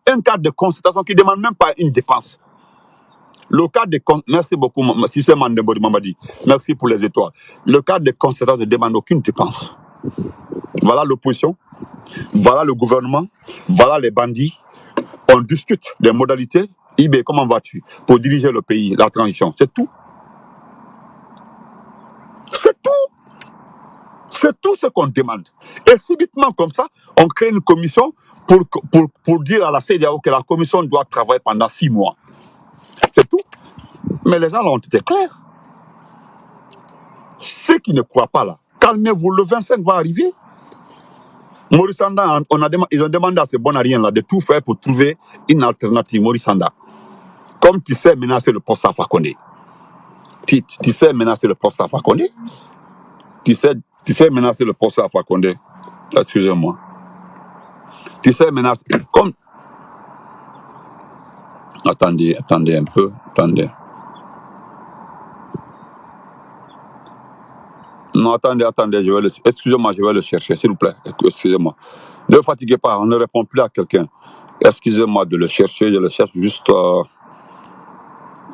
un cadre de concertation qui ne demande même pas une dépense. Le cadre de merci beaucoup, si c'est Mandembodi Mamadi. Merci pour les étoiles. Le cadre de concertation ne demande aucune dépense. Voilà l'opposition, voilà le gouvernement, voilà les bandits. On discute des modalités. IB, comment vas-tu pour diriger le pays, la transition? C'est tout. C'est tout. C'est tout ce qu'on demande. Et subitement comme ça, on crée une commission pour dire à la CEDEAO que la commission doit travailler pendant 6 mois. C'est tout. Mais les gens là ont été clairs. Ceux qui ne croient pas là, calmez-vous, le 25 va arriver. Maurice Sanda, ils ont demandé à ce Bonarien là de tout faire pour trouver une alternative. Maurice Sanda, comme tu sais menacer le poste Alpha Condé. Tu sais menacer le poste Alpha Condé. Tu sais menacer le poste Alpha Condé. Excusez-moi. Tu sais menacer. Comme... Attendez un peu. Attendez. Non, attendez, excusez-moi, je vais le chercher, s'il vous plaît. Excusez-moi. Ne fatiguez pas, on ne répond plus à quelqu'un. Excusez-moi de le chercher, je le cherche juste...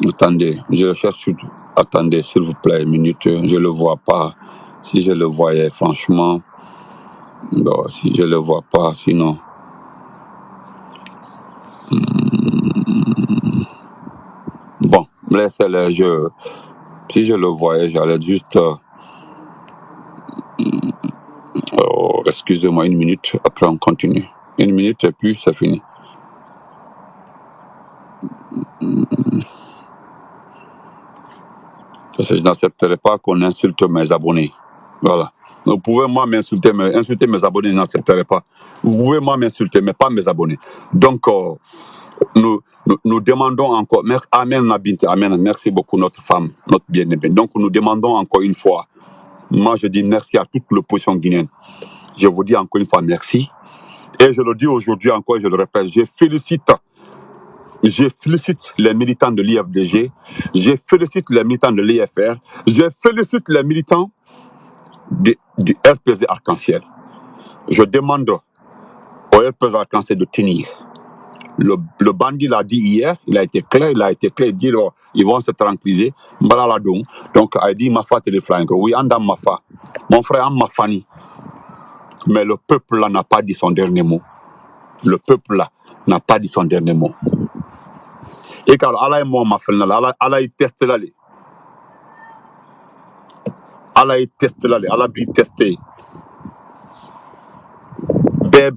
Attendez, je le cherche... Attendez, s'il vous plaît, une minute, je ne le vois pas. Si je le voyais, franchement... Bon, si je ne le vois pas, sinon... Bon, laissez-le, si je le voyais, j'allais juste... Oh, excusez-moi, une minute, après on continue. Une minute et puis c'est fini. Parce que je n'accepterai pas qu'on insulte mes abonnés. Voilà. Vous pouvez moi m'insulter, mais insulter mes abonnés, je n'accepterai pas. Vous pouvez moi m'insulter, mais pas mes abonnés. Donc, nous demandons encore, Amen Nabinte, Amen, merci beaucoup notre femme, notre bien-aimée. Donc nous demandons encore une fois, moi je dis merci à toute l'opposition guinéenne. Je vous dis encore une fois merci. Et je le dis aujourd'hui encore, je le répète, je félicite les militants de l'IFDG, je félicite les militants de l'IFR, je félicite les militants du RPZ Arc-en-Ciel. Je demande au RPZ Arc-en-Ciel de tenir. Le bandit l'a dit hier, il a été clair, il dit ils vont se tranquilliser. Donc, il dit Mafa téléflingue. Oui, Andam Mafa. Mon frère Mafani. Mais le peuple là n'a pas dit son dernier mot. Le peuple là n'a pas dit son dernier mot. Et car Allah est moi, ma frère, Allah est testé là. Allah est testé là, Allah est testé. Les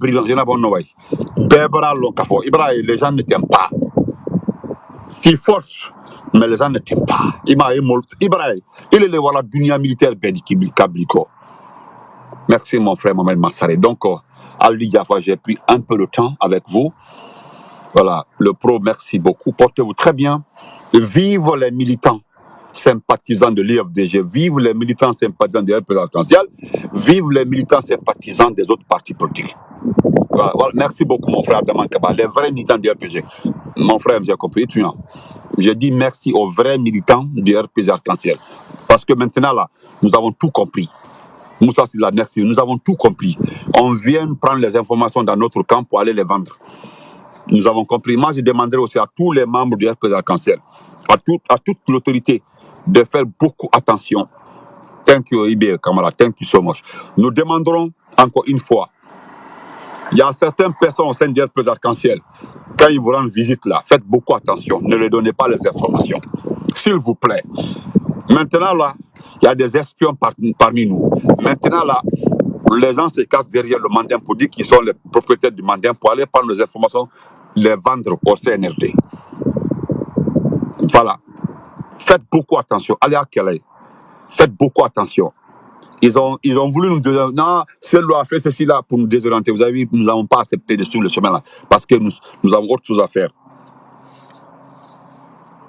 gens ne t'aiment pas. Tu forces, mais les gens ne t'aiment pas. Ibrahim, il est le voilà dunia militaire Kabliko. Merci mon frère Mohamed Massaré. Donc, Ali Jaffa, j'ai pris un peu de temps avec vous. Voilà, le pro, merci beaucoup. Portez-vous très bien. Vive les militants sympathisants de l'IFDG. Vive les militants sympathisants du RPZ Arc-en-Ciel. Vive les militants sympathisants des autres partis politiques. Voilà, merci beaucoup mon frère Abdaman Kaba, les vrais militants du RPG. Mon frère, j'ai compris, étudiant. Je dis merci aux vrais militants du RPG Arc-en-Ciel. Parce que maintenant là, nous avons tout compris. Moussa Silla, merci, nous avons tout compris. On vient prendre les informations dans notre camp pour aller les vendre. Nous avons compris. Moi, je demanderai aussi à tous les membres du RPG Arc-en-Ciel, à toute l'autorité, de faire beaucoup attention. Thank you, Ibe Kamara, thank you so much. Nous demanderons encore une fois, il y a certaines personnes au sein du RPZ Arc-en-Ciel, quand ils vous rendent visite là, faites beaucoup attention, ne leur donnez pas les informations. S'il vous plaît. Maintenant là, il y a des espions parmi nous. Maintenant là, les gens se cachent derrière le Mandin pour dire qu'ils sont les propriétaires du Mandin pour aller prendre les informations, les vendre au CNRD. Voilà. Faites beaucoup attention. Allez à Calais. Faites beaucoup attention. Ils ont voulu nous dire, non, celle loi a fait ceci là pour nous désorienter. Vous avez vu, nous n'avons pas accepté de suivre le chemin là parce que nous avons autre chose à faire.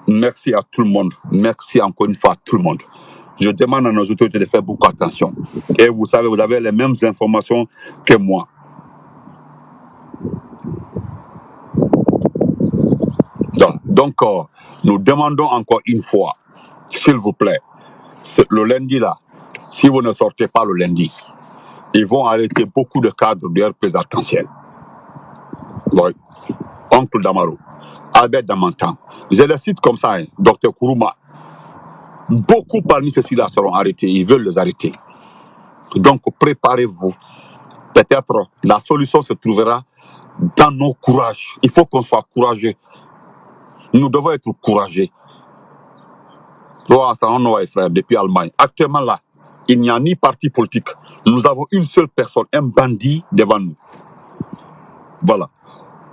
Merci à tout le monde. Merci encore une fois à tout le monde. Je demande à nos autorités de faire beaucoup attention. Et vous savez, vous avez les mêmes informations que moi. Donc, nous demandons encore une fois, s'il vous plaît, le lundi là, si vous ne sortez pas le lundi, ils vont arrêter beaucoup de cadres de RPS Arc-en-Ciel. Oui. Oncle Damaro, Albert Damantan. Je les cite comme ça, hein. Dr Kourouma. Beaucoup parmi ceux-ci-là seront arrêtés. Ils veulent les arrêter. Donc, préparez-vous. Peut-être la solution se trouvera dans nos courages. Il faut qu'on soit courageux. Nous devons être courageux. Frère, depuis l'Allemagne. Actuellement là, il n'y a ni parti politique. Nous avons une seule personne, un bandit devant nous. Voilà.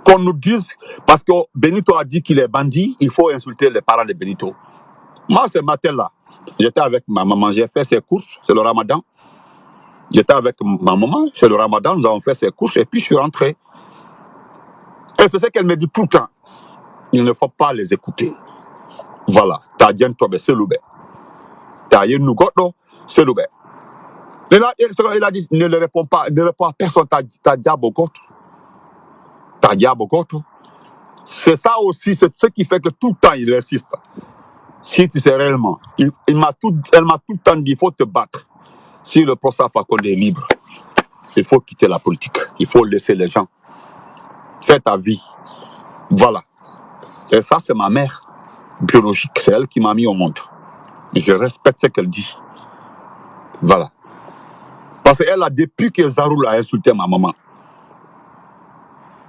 Qu'on nous dise, parce que Benito a dit qu'il est bandit, il faut insulter les parents de Benito. Moi, ce matin-là, j'étais avec ma maman, j'ai fait ses courses, c'est le ramadan. J'étais avec ma maman, c'est le ramadan, nous avons fait ses courses, et puis je suis rentré. Et c'est ce qu'elle me dit tout le temps. Il ne faut pas les écouter. Voilà. Tadjen Tobe, c'est l'oubé. Tayen Nugoto, c'est l'oubé. Il a dit, ne le réponds pas, ne réponds à personne, t'as diable goto. T'as diable goto. C'est ça aussi, c'est ce qui fait que tout le temps il insiste. Si tu sais réellement, elle m'a tout le temps dit, il faut te battre. Si le professeur Fakonde est libre, il faut quitter la politique. Il faut laisser les gens. Fais ta vie. Voilà. Et ça, c'est ma mère biologique. C'est elle qui m'a mis au monde. Et je respecte ce qu'elle dit. Voilà. Parce qu'elle a, depuis que Zaroul a insulté ma maman,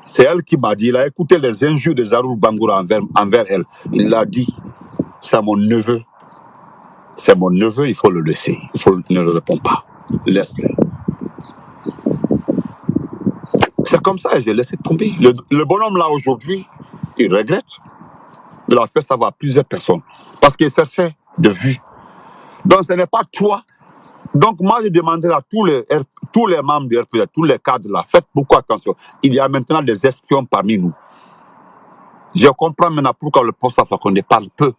c'est elle qui m'a dit, il a écouté les injures de Zaroul Bangoura envers elle. Il l'a dit, c'est mon neveu. C'est mon neveu, il faut le laisser. Il faut ne le répondre pas. Laisse-le. C'est comme ça, j'ai laissé tomber. Le bonhomme là aujourd'hui, il regrette. Il a fait savoir à plusieurs personnes. Parce qu'il cherchait de vue. Donc ce n'est pas toi. Donc moi je demanderai à tous les membres du RPS, tous les cadres là, faites beaucoup attention. Il y a maintenant des espions parmi nous. Je comprends maintenant pourquoi le poste Fakonde parle peu.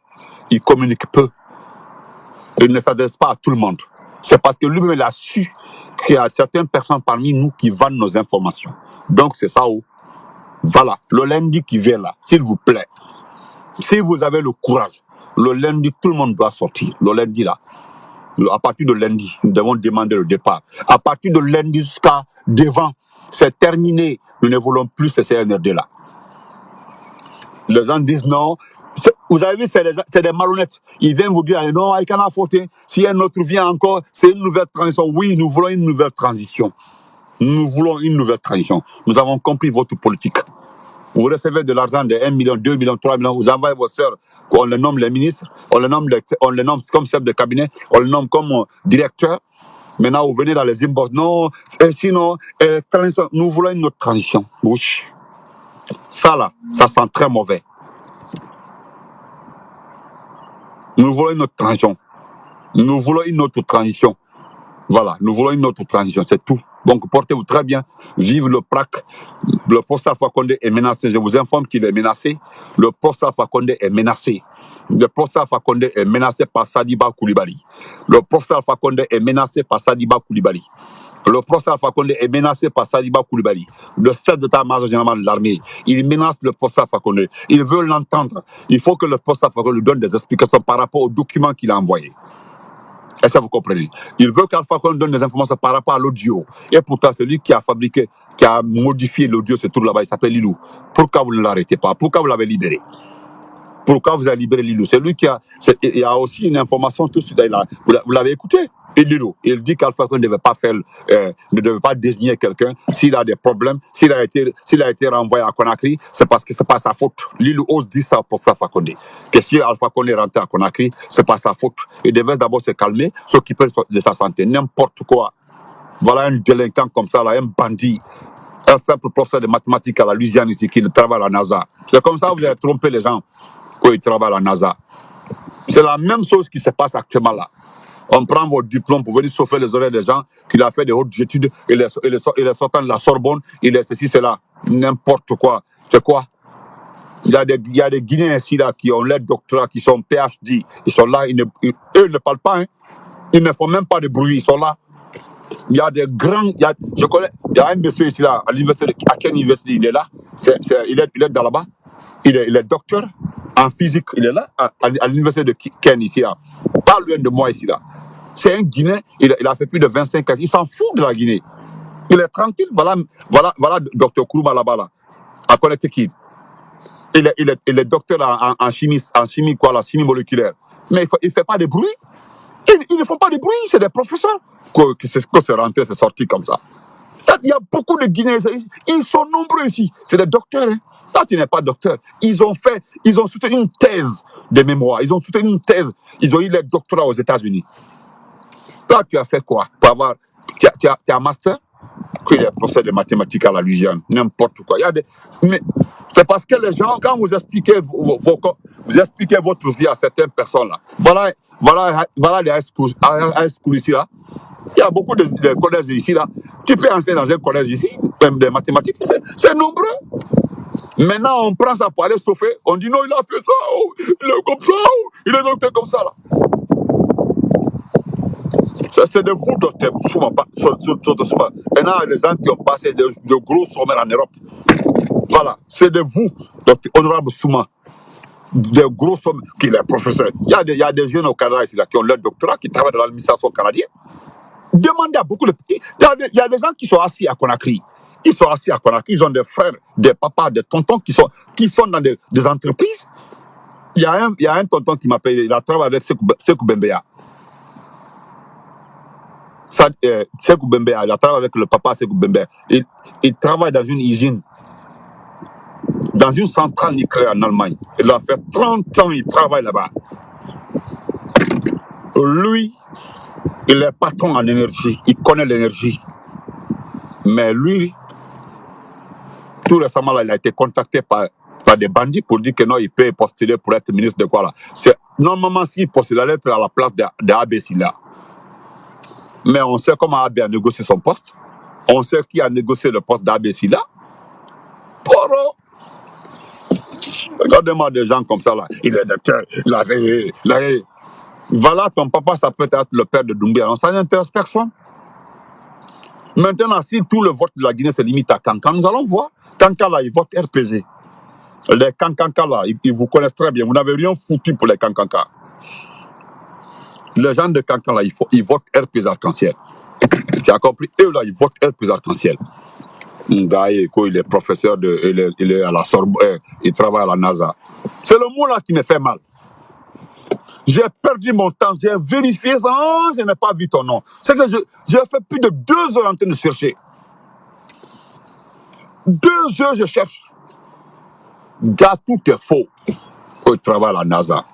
Il communique peu. Il ne s'adresse pas à tout le monde. C'est parce que lui-même il a su qu'il y a certaines personnes parmi nous qui vendent nos informations. Donc c'est ça où. Voilà, le lundi qui vient là, s'il vous plaît, si vous avez le courage, le lundi, tout le monde doit sortir. Le lundi là, à partir de lundi, nous devons demander le départ. À partir de lundi jusqu'à devant, c'est terminé. Nous ne voulons plus ce CNRD là. Les gens disent non. Vous avez vu, c'est des malhonnêtes. Ils viennent vous dire non, I cannot voter. Si un autre vient encore, c'est une nouvelle transition. Oui, nous voulons une nouvelle transition. Nous voulons une nouvelle transition. Nous avons compris votre politique. Vous recevez de l'argent de 1 million, 2 millions, 3 millions, vous envoyez vos sœurs, on les nomme les ministres, on les nomme comme chef de cabinet, on les nomme comme directeur. Maintenant, vous venez dans les inbox. Non, sinon, nous voulons une autre transition. Oui. Ça là, ça sent très mauvais. Nous voulons une autre transition. Nous voulons une autre transition. Voilà, nous voulons une autre transition, c'est tout. Donc portez-vous très bien. Vive le PRAC. Le professeur Fakonde est menacé. Je vous informe qu'il est menacé. Le professeur Fakonde est menacé. Le professeur Fakonde est menacé par Sadiba Koulibaly. Le professeur Fakonde est menacé par Sadiba Koulibaly. Le professeur Fakonde est menacé par Sadiba Koulibaly, le chef d'état-major général de l'armée. Il menace le professeur Fakonde. Il veut l'entendre. Il faut que le professeur Fakonde lui donne des explications par rapport aux documents qu'il a envoyés. Est-ce que vous comprenez? Il veut qu'Alpha Condé donne des informations par rapport à l'audio. Et pourtant, celui qui a fabriqué, qui a modifié l'audio, se trouve là-bas, il s'appelle Lilou. Pourquoi vous ne l'arrêtez pas? Pourquoi vous l'avez libéré? Pourquoi vous avez libéré Lilou? C'est lui qui a... Il y a aussi une information tout de suite. Vous l'avez écouté? Et Lilou, il dit qu'Alpha Condé ne devait pas désigner quelqu'un s'il a des problèmes, s'il a été renvoyé à Conakry, c'est parce que c'est pas sa faute. Lilou ose dire ça pour Alpha Condé. Que si Alpha Condé est rentré à Conakry, c'est pas sa faute. Il devait d'abord se calmer, s'occuper de sa santé, n'importe quoi. Voilà un délinquant comme ça, là, un bandit, un simple professeur de mathématiques à la Louisiane ici qui travaille à la NASA. C'est comme ça que vous avez trompé les gens quand ils travaillent à la NASA. C'est la même chose qui se passe actuellement là. On prend vos diplômes pour venir souffler les oreilles des gens, qu'il a fait des hautes études, il est sortant de la Sorbonne, il est ceci, cela. N'importe quoi. C'est quoi? Il y a des Guinéens ici là qui ont leur doctorat, qui sont PhD. Ils sont là, eux ne parlent pas. Hein. Ils ne font même pas de bruit, ils sont là. Il y a des grands. Il y a un monsieur ici là, à l'université, à quelle université il est là? Il est dans là-bas. Il est docteur en physique, il est là, à l'université de Ken ici, là. Pas loin de moi ici, là. C'est un Guinéen, il a fait plus de 25 ans, il s'en fout de la Guinée. Il est tranquille, voilà Dr Kourouma là-bas, là, à Connecticut. Il est docteur en chimie, quoi, la chimie moléculaire. Mais il ne fait pas de bruit. Ils ne font pas de bruit, c'est des professeurs. Que c'est rentré, c'est sorti comme ça. Il y a beaucoup de Guinéens, ils sont nombreux ici. C'est des docteurs. Hein. Toi, tu n'es pas docteur. Ils ont soutenu une thèse de mémoire. Ils ont soutenu une thèse. Ils ont eu leur doctorat aux États-Unis. Toi, tu as fait quoi pour avoir. Tu as un master? Il est professeur de mathématiques à la Louisiane. N'importe quoi. Mais c'est parce que les gens, quand vous expliquez, vous expliquez votre vie à certaines personnes là. Voilà les high school ici là. Il y a beaucoup de collèges ici là. Tu peux enseigner dans un collège ici, même des mathématiques, c'est nombreux. Maintenant, on prend ça pour aller chauffer. On dit non, il a fait ça, oh, il est comme ça, oh, il est docteur comme ça là. C'est de vous, docteur Souma. Maintenant, les gens qui ont passé de gros sommets en Europe. Voilà, c'est de vous, docteur Honorable Souma. Des gros sommets, qui est professeur. Il y a des jeunes au Canada ici là, qui ont leur doctorat, qui travaillent dans l'administration canadienne. Demandez à beaucoup de petits. Il y a des gens qui sont assis à Conakry. Ils sont assis à Conakry. Ils ont des frères, des papas, des tontons qui sont dans des entreprises. Il y a un tonton qui m'a payé. Il a travaillé avec Sekou Bembeya. Sekou Bembeya, il a travaillé avec le papa Sekou Bembeya. Il travaille dans une usine, dans une centrale nucléaire en Allemagne. Il a fait 30 ans, il travaille là-bas. Lui, il est patron en énergie. Il connaît l'énergie. Mais lui, tout récemment, là, il a été contacté par des bandits pour dire que non, il peut postuler pour être ministre de quoi là. Normalement, s'il postule, il être à la place de Abbé Sylla. Mais on sait comment Abbé a négocié son poste. On sait qui a négocié le poste d'Abbé Sylla. Poro. Regardez-moi des gens comme ça là. Il est docteur, voilà, ton papa, ça peut être le père de Doumbouya. Non, ça n'intéresse personne. Maintenant, si tout le vote de la Guinée se limite à Kankan, nous allons voir. Kankan là, il vote RPG. Les Kankanka là, ils vous connaissent très bien. Vous n'avez rien foutu pour les Kankanka. Les gens de Kankan là, ils votent RPG arc-en-ciel. Tu as compris? Eux là, ils votent RPG arc-en-ciel. Ngaye, il est professeur, il est à la Sorbonne, il travaille à la NASA. C'est le mot là qui me fait mal. J'ai perdu mon temps, j'ai vérifié ça, je n'ai pas vu ton nom. C'est que j'ai fait plus de 2 heures en train de chercher. 2 heures, je cherche. Gars, tout est faux. Il travaille à la NASA.